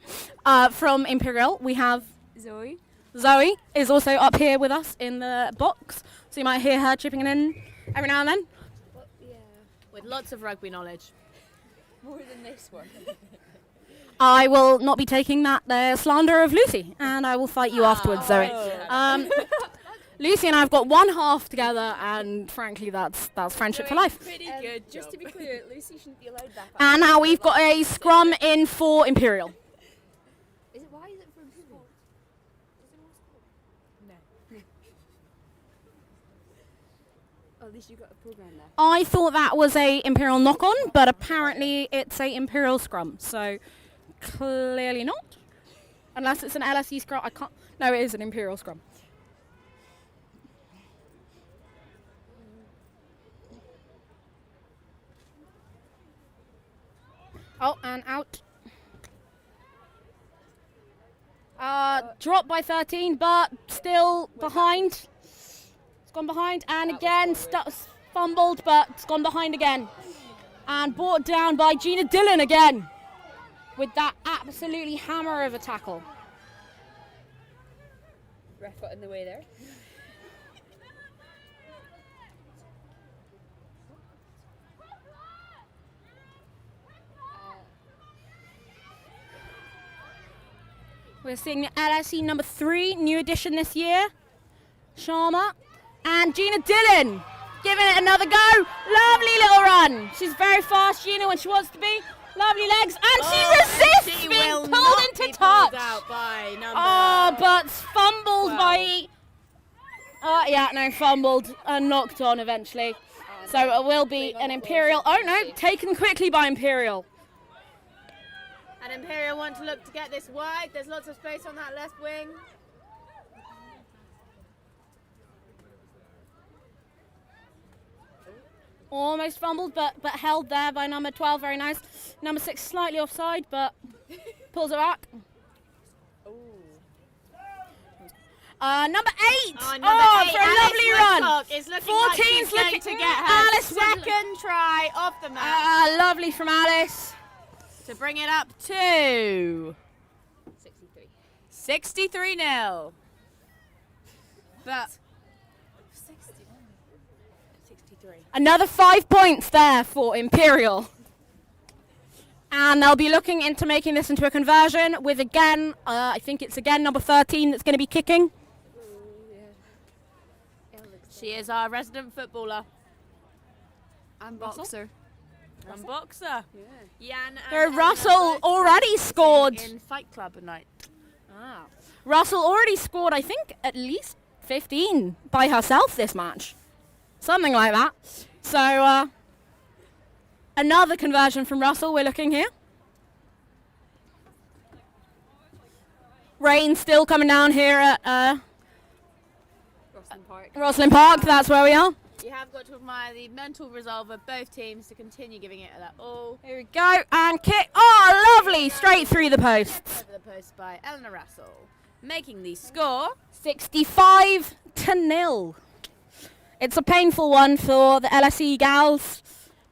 from Imperial. We have Zoe. Zoe is also up here with us in the box, so you might hear her chipping in every now and then. Yeah. With lots of rugby knowledge. More than this one. I will not be taking that slander of Lucy, and I will fight you afterwards, Zoe. Lucy and I have got one half together, and frankly, that's friendship for life. Pretty good. Just to be clear, Lucy shouldn't be allowed back. And now we've got a scrum in for Imperial. Is it? Why is it for Imperial? No. Oh, at least you got a program there. I thought that was a Imperial knock-on, but apparently it's a Imperial scrum, so clearly not. Unless it's an LSE scrum, I can't. No, it is an Imperial scrum. Oh, and out. Dropped by 13, but still behind. It's gone behind, and again, fumbled, but it's gone behind again. And brought down by Gina Dillon again, with that absolutely hammer of a tackle. Ref got in the way there. We're seeing the LSE number 3, new addition this year, Sharma, and Gina Dillon giving it another go. Lovely little run. She's very fast, Gina, when she wants to be. Lovely legs, and she resists She being will pulled not into be touch. pulled out by number. Oh, but fumbled by. Fumbled and knocked on eventually. So it will be an Imperial. Oh no, taken quickly by Imperial. And Imperial want to look to get this wide. There's lots of space on that left wing. Almost fumbled, but held there by number 12. Very nice. Number 6 slightly offside, but pulls it back. Number 8. For a lovely run. It's looking like she's going to get her Alice second try off the match. Lovely from Alice. To bring it up to 63. 63-0. But 63. Another 5 points there for Imperial. And they'll be looking into making this into a conversion with again, I think it's again number 13 that's going to be kicking. She is our resident footballer. And boxer. And boxer. Yeah. Jan Russell already scored. in Fight Club at night. Russell already scored, I think, at least 15 by herself this match. Something like that. So, another conversion from Russell we're looking here. Rain still coming down here at Rosslyn Park. Rosslyn Park, that's where we are. You have got to admire the mental resolve of both teams to continue giving it that all. Here we go, and kick. Oh, lovely, straight through the posts. Over the post by Eleanor Russell, making the score 65-0. It's a painful one for the LSE gals,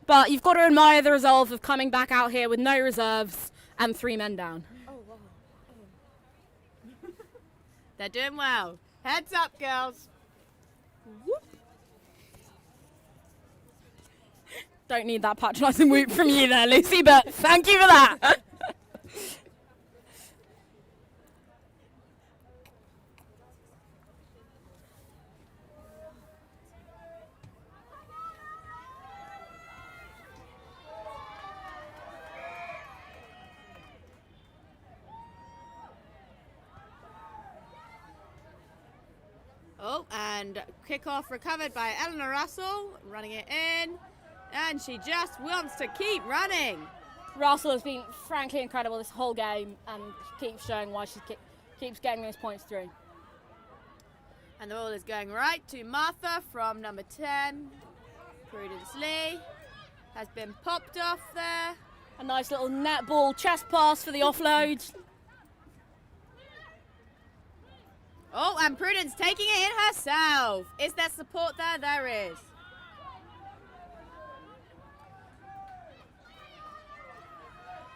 but you've got to admire the resolve of coming back out here with no reserves and 3 men down. They're doing well. Heads up, girls. Don't need that patronising whoop from you there, Lucy, but thank you for that. Oh, and kickoff recovered by Eleanor Russell, running it in. And she just wants to keep running. Russell has been frankly incredible this whole game and keeps showing why she keeps getting those points through. And the ball is going right to Martha from number 10. Prudence Lee has been popped off there. A nice little netball chest pass for the offload. Oh, and Prudence taking it in herself. Is there support there? There is.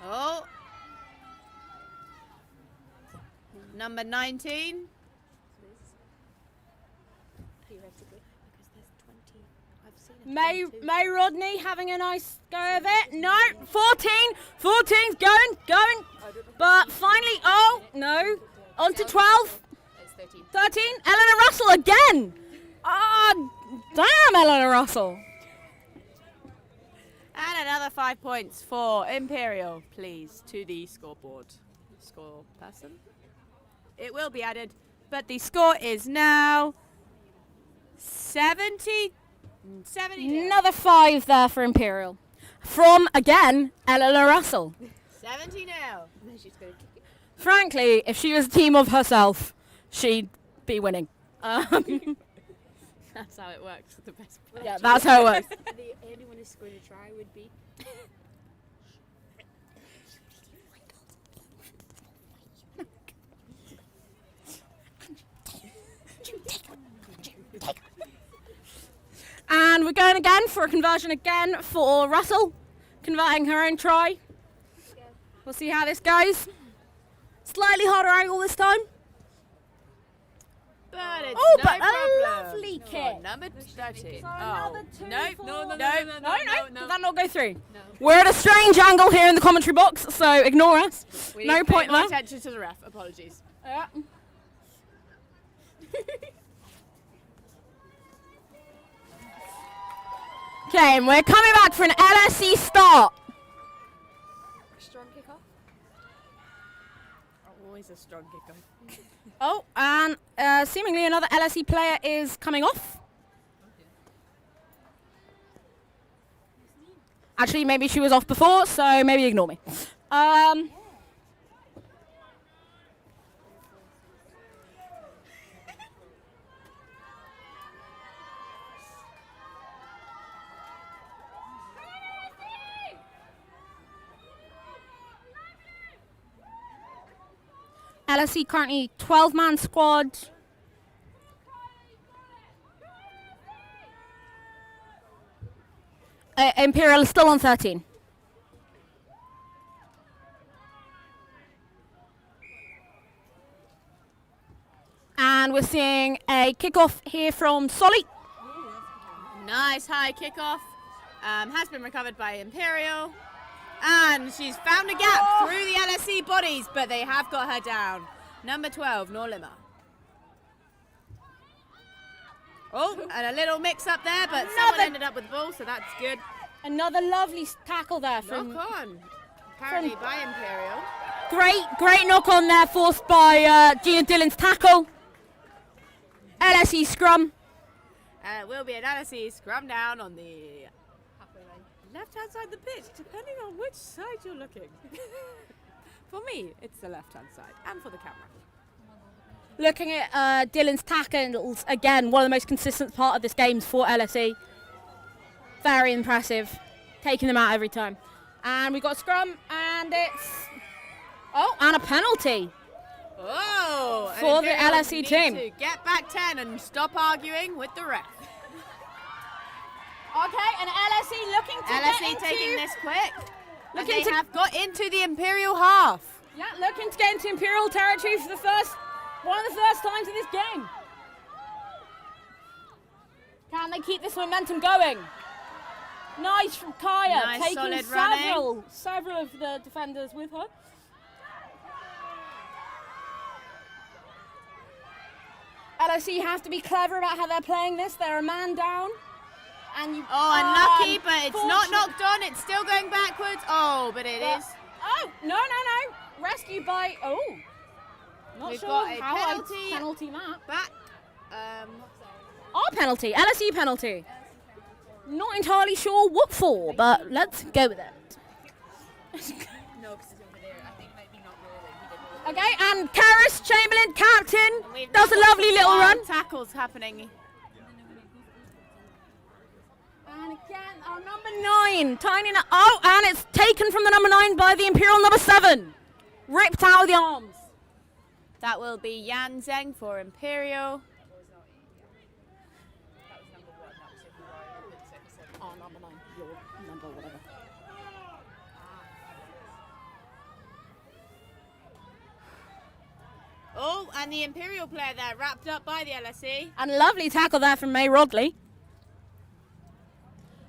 Oh. Number 19. May Rodney having a nice go of it. No, 14. 14's going. But finally, oh, no. On to 12. It's 13. 13. Eleanor Russell again. Oh, damn, Eleanor Russell. And another 5 points for Imperial, please, to the scoreboard. Score person. It will be added, but the score is now 70. Another 5 there for Imperial. From, again, Eleanor Russell. 70 now. She's going to kick it. Frankly, if she was a team of herself, she'd be winning. That's how it works with the best player. Yeah, that's how it works. The only one who's going to try would be. And we're going again for a conversion again for Russell, converting her own try. We'll see how this goes. Slightly harder angle this time. But it's Oh, no but problem. a lovely For kick. number 30. So another 2 Nope. for- No. No, did that not go through? No. We're at a strange angle here in the commentary box, so ignore us. We No need to pay point more there. attention to the ref. Apologies. Yeah. Okay, and we're coming back for an LSE start. Strong kick off. Always a strong kick off. Oh, and seemingly another LSE player is coming off. Actually, maybe she was off before, so maybe ignore me. LSE currently 12-man squad. Imperial is still on 13. And we're seeing a kickoff here from Solly. Nice high kickoff. Has been recovered by Imperial. And she's found a gap through the LSE bodies, but they have got her down. Number 12, Norlima. Oh, and a little mix up there, but someone ended up with the ball, so that's good. Another lovely tackle there from Knock on, apparently by Imperial. great knock on there, forced by Gina Dillon's tackle. LSE scrum. And it will be an LSE scrum down on the left-hand side of the pitch, depending on which side you're looking. For me, it's the left-hand side, and for the camera. Looking at Dillon's tackles, again, one of the most consistent part of this game for LSE. Very impressive, taking them out every time. And we've got a scrum, and it's... Oh, and a penalty. Oh, For the Imperial LSE need team. to get back 10 and stop arguing with the ref. Okay, and LSE looking to get LSE into... taking this quick. And Looking they to- have got into the Imperial half. Yeah, looking to get into Imperial territory for one of the first times in this game. Can they keep this momentum going? Nice from Kaya, Nice, taking solid running. several of the defenders with her. LSE have to be clever about how they're playing this. They're a man down. And you, Unlucky, but it's not unfortunate- knocked on. It's still going backwards. Oh, but it is. Oh, no. Rescued by, not We've sure got a how penalty. I'd penalty that. Back. Our penalty, LSE penalty. Not entirely sure what for, but let's go with it. No, because it's over there. I think maybe not rolling. He didn't roll. Okay, and Karis Chamberlain, captain, And we've does a got lovely little wild run. tackles happening. And again, our number 9, tiny. Oh, and it's taken from the number 9 by the Imperial number 7. Ripped out of the arms. That will be Yan Zheng for Imperial. Oh, number 9. Your number, whatever. Oh, and the Imperial player there, wrapped up by the LSE. And a lovely tackle there from May Rodley.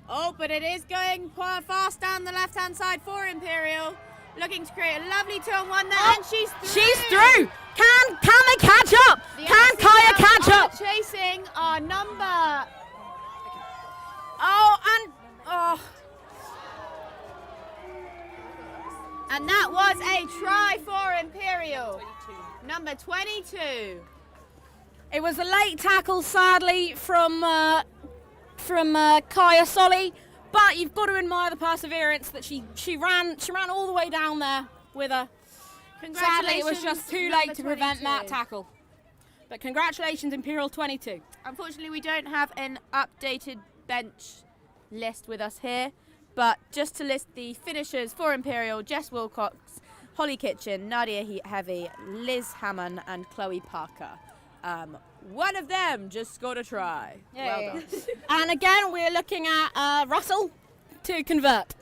Oh, but it is going quite fast down the left-hand side for Imperial. Looking to create a lovely 2-on-1 there, and she's through. She's through. Can they catch up? The Can LSE Kaya now catch are up? chasing our number. And that was a try for Imperial. Number 22. It was a late tackle, sadly, from Kaya Solly, but you've got to admire the perseverance that she ran all the way down there with her. Sadly, it was just too late to prevent that tackle. But congratulations, Imperial 22. Unfortunately, we don't have an updated bench list with us here, but just to list the finishers for Imperial: Jess Wilcox, Holly Kitchen, Nadia Heavy, Liz Hammond, and Chloe Parker. One of them just got a try. Well done. And again, we're looking at Russell to convert.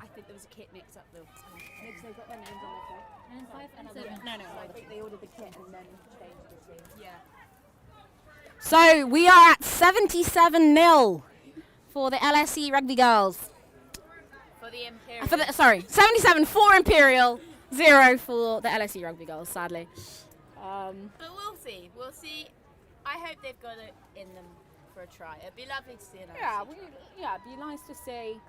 I think there was a kit mix up though. Because they got their names on their kit. No. I think they ordered the kit and then changed the team. Yeah. So we are at 77-0 for the LSE Rugby Girls. For the Imperial. Sorry, 77 for Imperial, 0 for the LSE Rugby Girls, sadly. But we'll see. We'll see. I hope they've got it in them for a try. It'd be lovely to see an LSE. It'd be nice to see.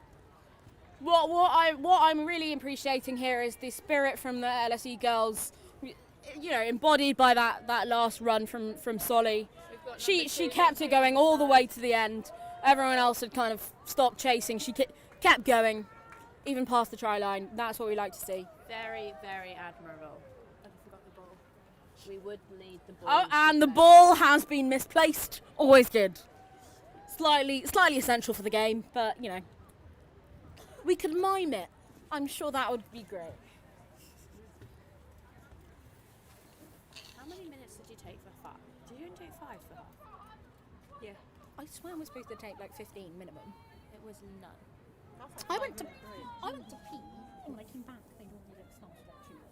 What I'm really appreciating here is the spirit from the LSE girls, you know, embodied by that last run from Solly. She kept it going all the way to the end. Everyone else had kind of stopped chasing. She kept going, even past the try line. That's what we like to see. Very, very admirable. I forgot the ball. We would need the ball. Oh, and the ball has been misplaced. Always good. Slightly essential for the game, but you know, we could mime it. I'm sure that would be great. How many minutes did you take for half? Did you only take 5 for half? Yeah. I swear we're supposed to take like 15 minimum. It was none. I went to pee, and when I came back, they already started watching it.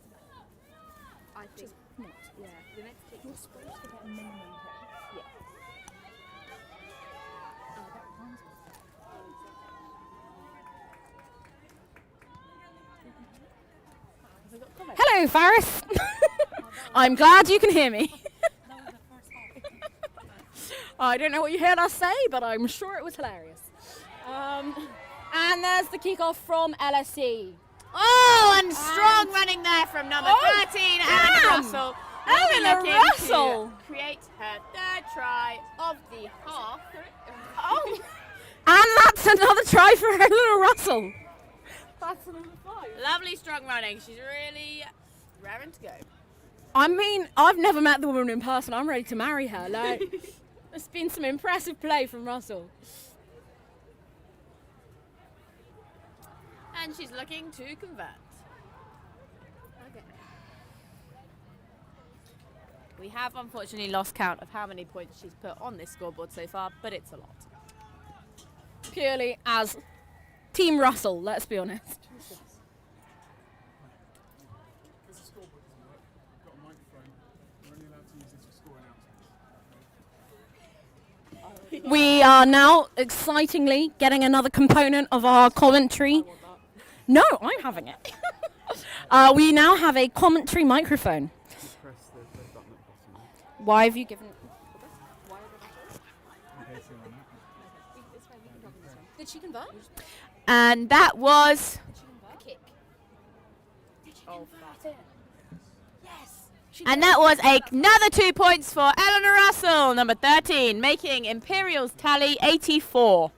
I think. Not. Yeah. The next kit. You're supposed to get a minimum pay. Yeah. Hello, Faris. I'm glad you can hear me. I don't know what you heard us say, but I'm sure it was hilarious. And there's the kickoff from LSE. Oh, and strong running there from number 13, Anna Russell. Anna Russell. To create her 3rd try of the half. Oh, and that's another try for her little Russell. That's number 5. Lovely strong running. She's really raring to go. I mean, I've never met the woman in person. I'm ready to marry her. Like, there's been some impressive play from Russell. And she's looking to convert. Okay. We have unfortunately lost count of how many points she's put on this scoreboard so far, but it's a lot. Purely as Team Russell, let's be honest. There's a scoreboard, doesn't work. You've got a microphone. You're only allowed to use it to score announcements. We are now excitingly getting another component of our commentary. No, I'm having it. We now have a commentary microphone. Press the button at the bottom. Why have you given it? Did she convert? And that was A kick. oh, And that was another 2 points for Eleanor Russell, number 13, making Imperial's tally 84.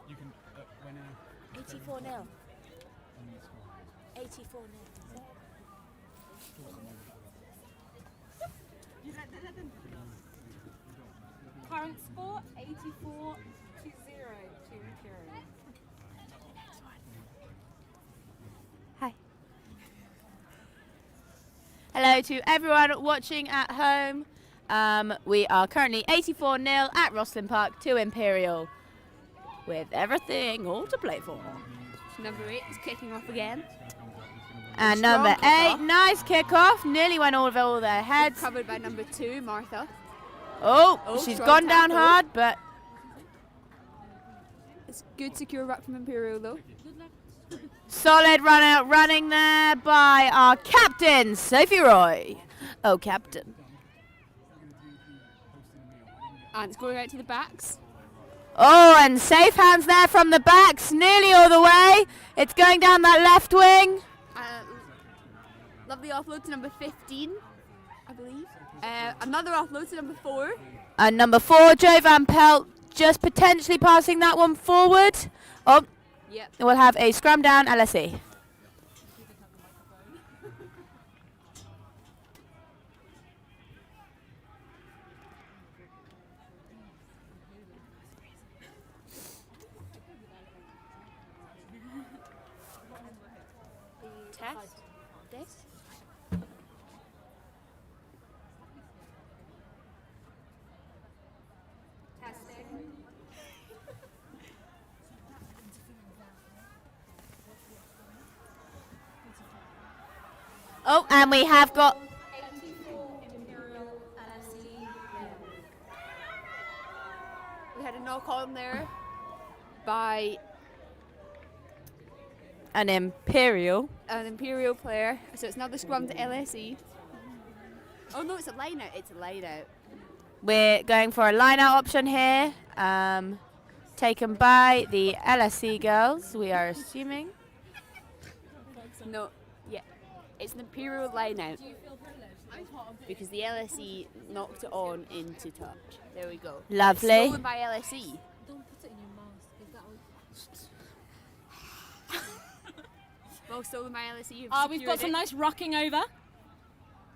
You can, when 84 0. 84 0. Current score 84 to 0 to Imperial. Hi. Hello to everyone watching at home. We are currently 84 0 at Rosslyn Park to Imperial, with everything all to play for. Number 8 is kicking off again. And Strong number 8, kickoff. nice kickoff, nearly went over all their heads. Covered by number 2, Martha. Oh, Oh, she's strong gone down tackle. hard, but It's good secure ruck from Imperial though. solid run out running there by our captain, Sophie Roy. Oh, captain. And it's going out to the backs. Oh, and safe hands there from the backs, nearly all the way. It's going down that left wing. Lovely offload to number 15, I believe. Another offload to number 4. And number 4, Joe Van Pelt, just potentially passing that one forward. Oh, Yep. we'll have a scrum down LSE. Test. This. Oh, and we have got We had a knock on there by an Imperial. an Imperial player. So it's now the scrum to LSE. Oh no, it's a line out. It's a line out. We're going for a line-out option here, taken by the LSE girls, we are assuming. No, yeah. It's an Imperial line out. Because the LSE knocked it on into touch. There we go. Lovely. Stolen by LSE. Don't put it in your mouth. Is that all? Well, stolen by LSE. You've We've got secured some it. nice rocking over,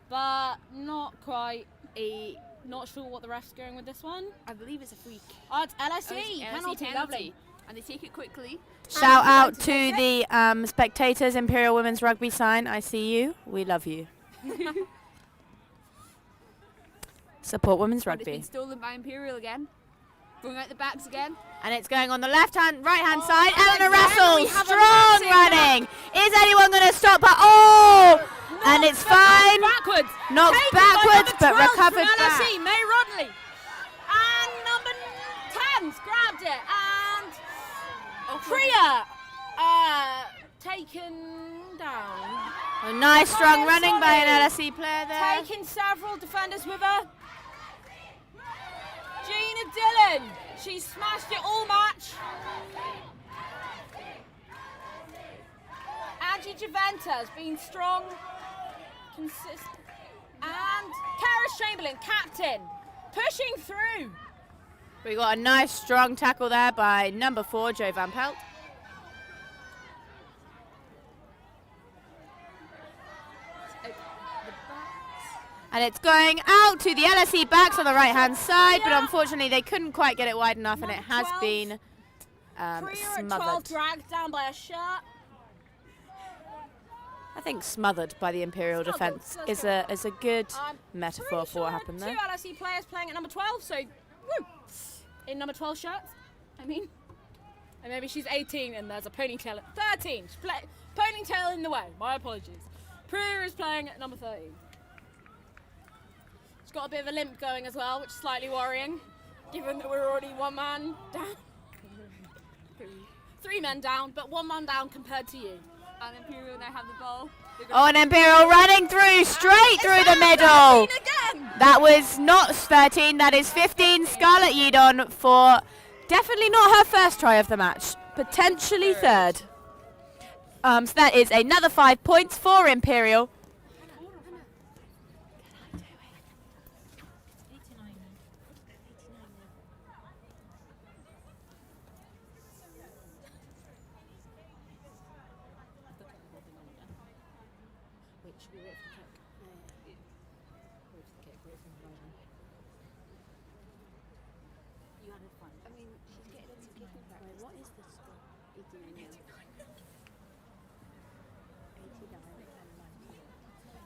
but not quite a. Not sure what the ref's going with this one. I believe it's a freak. Oh, it's Oh, LSE. it's Penalty, lovely. And they take it quickly. Shout out to the spectators, Imperial Women's Rugby sign. I see you. We love you. Support women's But it's rugby. been stolen by Imperial again. Going out the backs again. And it's going on the left-hand, right-hand side. and Eleanor again Russell, we have a strong massive running. Is anyone going to stop her? Oh! And it's fine. Backwards. Knocked Taken by backwards, number but 12 recovered from back. LSE, May Rodley. And number 10's grabbed it. And Priya taken down. A nice strong Fire running by an sorry. LSE player there. Taking several defenders with her. Gina Dillon. She smashed it all match. Angie Javenta has been strong, consistent. And Karis Chamberlain, captain, pushing through. We got a nice strong tackle there by number 4, Joe Van Pelt. And it's going out to the LSE backs on the right-hand side, but unfortunately they couldn't quite get it wide enough, and it has 12. been Priya at 12 smothered. dragged down by a shirt. I think smothered by the Imperial defence is a good metaphor for what happened there. Two LSE players playing at number 12, so woo, in number 12 shirts, I mean. And maybe she's 18 and there's a ponytail at 13. Ponytail in the way, my apologies. Priya is playing at number 13. She's got a bit of a limp going as well, which is slightly worrying, given that we're already one man down. 3 men down, but 1 man down compared to you. And Imperial now have the ball. Oh, and Imperial running through, straight through the middle. 13 again! That was not 13, that is 15. Scarlett Yedon for Definitely not her first try of the match. Potentially third. So that is another 5 points for Imperial.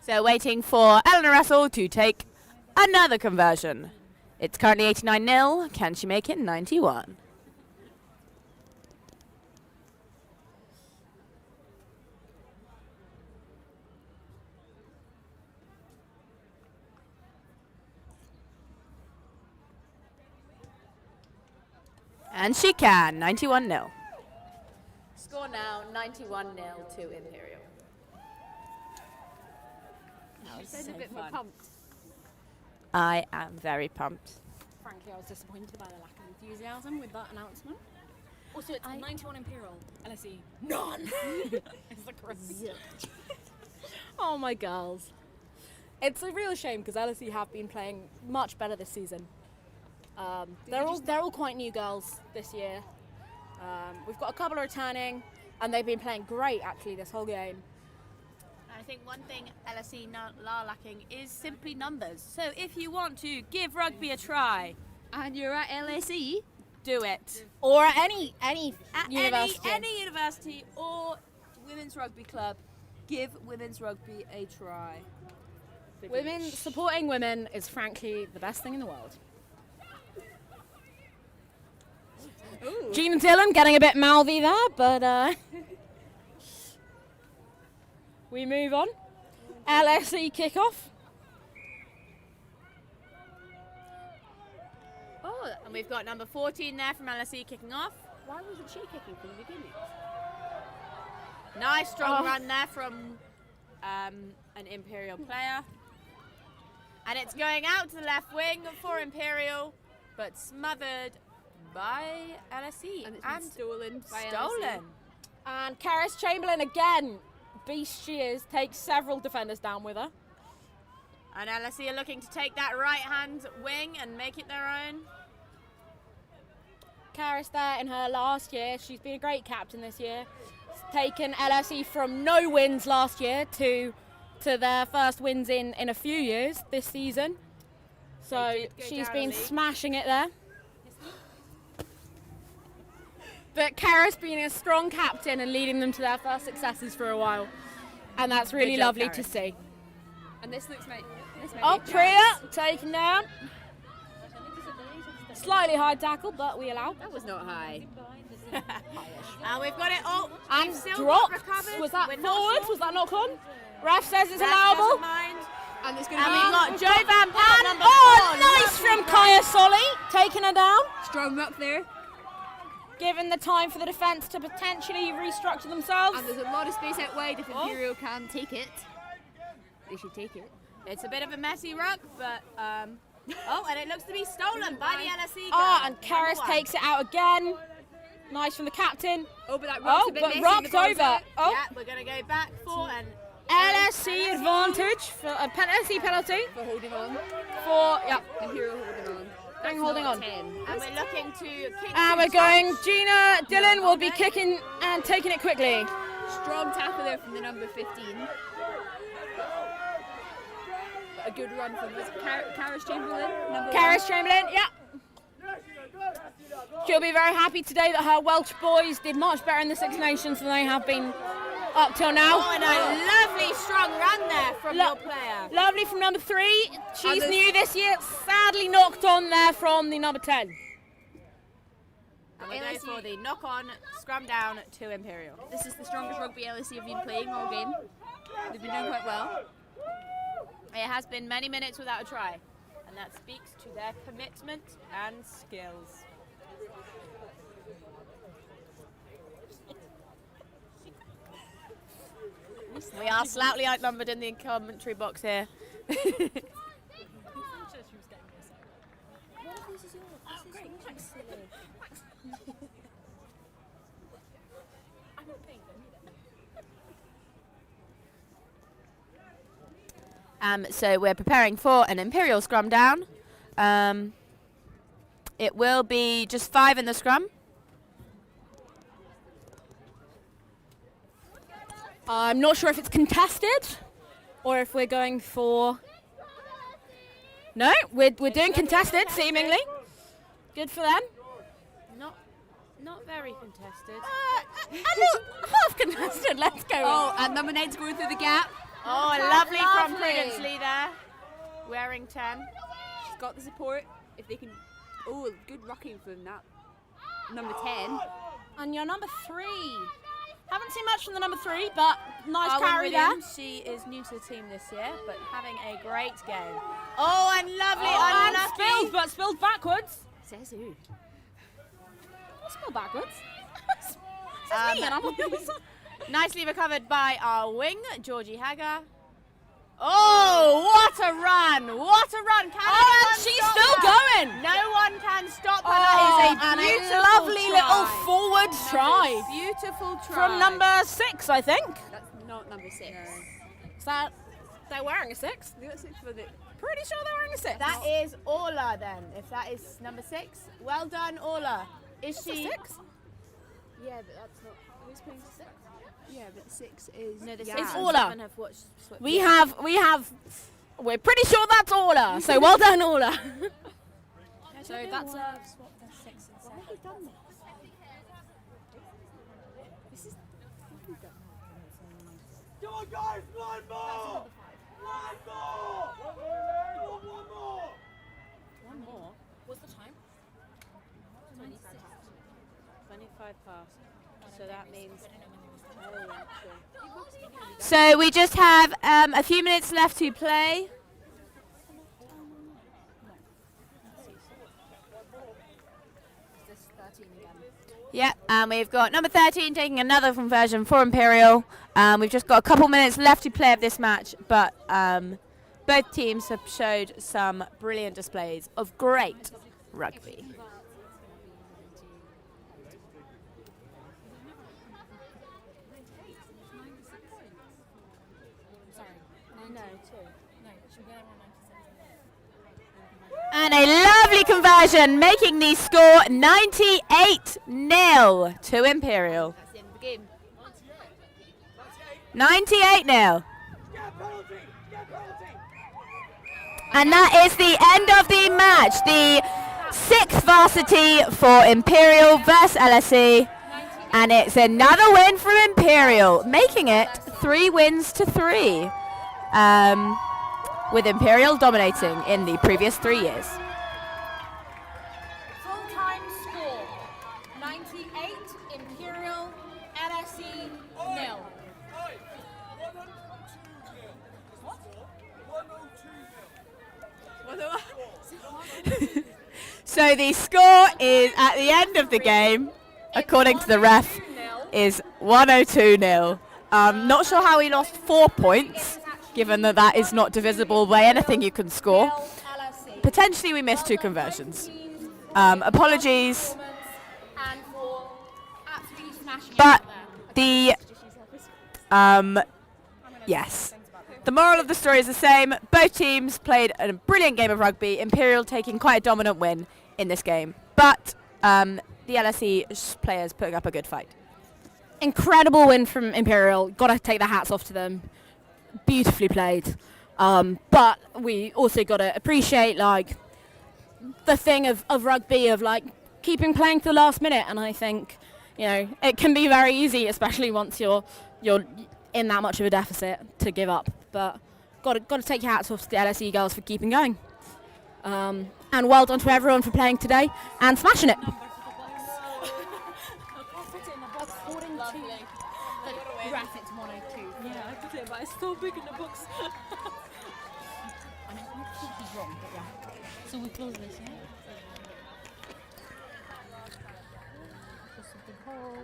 So waiting for Eleanor Russell to take another conversion. It's currently 89-0. Can she make it 91? And she can, 91-0. Score now, 91-0 to Imperial. A bit more pumped. I am very pumped. Frankly, I was disappointed by the lack of enthusiasm with that announcement. Also, it's 91 Imperial. LSE, none. It's the correct. Oh, my girls. It's a real shame because LSE have been playing much better this season. They're all quite new girls this year. We've got a couple returning, and they've been playing great actually this whole game. I think one thing LSE are lacking is simply numbers. So if you want to give rugby a try, And you're at LSE. do it. Or at any At university. any university or women's rugby club, give women's rugby a try. Supporting women is frankly the best thing in the world. Jean and Dylan getting a bit mouthy there, but we move on. LSE kickoff. Oh, and we've got number 14 there from LSE kicking off. Why wasn't she kicking from the beginning? Nice strong run there from an Imperial player. And it's going out to the left wing for Imperial, but smothered by LSE. And it's been stolen by stolen. And Karis Chamberlain again, beast she is, takes several defenders down with her. And LSE are looking to take that right-hand wing and make it their own. Karis there in her last year, she's been a great captain this year. Taken LSE from no wins last year to their first wins in a few years this season. So she's been smashing it there. But Karis being a strong captain and leading them to their first successes for a while. And that's really job, lovely Karis. to see. And this looks like. Oh, Priya taken down. Slightly high tackle, but we allow. That was not high. And we've got it all. And We've still dropped. got recovered. Was that We're not forwards? sure. Was that knock on? Ref says it's Ref allowable. doesn't mind. And it's going And to we've be got Joe Van Pelt, And number 4. nice from Kaya Solly, taking her down. strong ruck there. Given the time for the defence to potentially restructure themselves. And there's a lot of space out wide if Imperial can take it. They should take it. It's a bit of a messy ruck, but oh, and it looks to be stolen by the LSE. And Karis takes it out again. Nice from the captain. Oh, but that ruck's a bit but messy in rucked the ball's over. out. Oh, Yeah, we're going to go back for an LSE advantage for a LSE penalty For holding on. for Imperial holding on. Thing holding on. 10. and we're looking to kick. And we're going. Gina Dillon will be kicking and taking it quickly. Strong tackle there from the number 15. A good run from this Karis Chamberlain. Number Karis Chamberlain, She'll be very happy today that her Welsh boys did much better in the Six Nations than they have been up till now. Oh, and a lovely strong run there from your player. Lovely from number 3. She's new this year. Sadly knocked on there from the number 10. And we're going for the knock-on, scrum down to Imperial. This is the strongest rugby LSE have been playing all game. They've been doing quite well. It has been many minutes without a try, and that speaks to their commitment and skills. We are slightly outnumbered in the commentary box here. So we're preparing for an Imperial scrum down. It will be just 5 in the scrum. I'm not sure if it's contested or if we're going for... No, we're doing contested, seemingly. Good for them. Not very contested. A little half contested, let's go. Oh, and number 9's going through the gap. Oh, lovely from Lovely. Prudence Lee there. Wearing 10. She's got the support. If they can... Oh, good rocking from that. Number 10. And your number 3. Haven't seen much from the number 3, but nice Arwen carry there. Williams, she is new to the team this year, but having a great game. Oh, and lovely, And unlucky. spilled, but spilled backwards. Says who? Spilled backwards. Um, Me and I'm on the other side. Nicely recovered by our wing, Georgie Hager. Oh, what a run! What a run! Can Oh, anyone and she's stop still her? going. No one can stop her. Oh, That is and a beautiful lovely try. little forward try Beautiful try. from number 6, I think. That's not number 6. Is that they're wearing a 6? Pretty sure they're wearing a 6. That is Orla then, if that is number 6. Well done, Orla. Is she? 6? Yeah, but that's not... Who's playing 6? Yeah, but 6 is... No, the It's 6 Orla. have watched Swift. We're pretty sure that's Orla. So well done, Orla. So that's Why have you done this? This is... Come on, guys, one more! One more! One more! one more. What's the time? 25 past. So that means... So we just have a few minutes left to play. Yeah, and we've got number 13 taking another conversion for Imperial. We've just got a couple minutes left to play of this match, but both teams have showed some brilliant displays of great rugby. And a lovely conversion, making the score 98-0 to Imperial. That's the end of the game. 98-0. And that is the end of the match. The 6th varsity for Imperial versus LSE. And it's another win from Imperial, making it 3 wins to 3. With Imperial dominating in the previous 3 years. Full-time score, 98, Imperial, LSE, 0. So the score is at the end of the game, according to the ref, is 102-0. Not sure how he lost 4 points, given that that is not divisible by anything you can score. Potentially we missed 2 conversions. Apologies, but the yes. The moral of the story is the same. Both teams played a brilliant game of rugby. Imperial taking quite a dominant win in this game, but the LSE players putting up a good fight. Incredible win from Imperial. Got to take the hats off to them. Beautifully played. But we also got to appreciate like the thing of rugby of like keeping playing to the last minute. And I think it can be very easy, especially once you're in that much of a deficit, to give up. But got to take your hats off to the LSE girls for keeping going. And well done to everyone for playing today and smashing it. According to the graph, it's 102. Yeah, I put it, but it's so big in the box. I mean, it could be wrong, but yeah. So we close this, yeah? Just a big hole.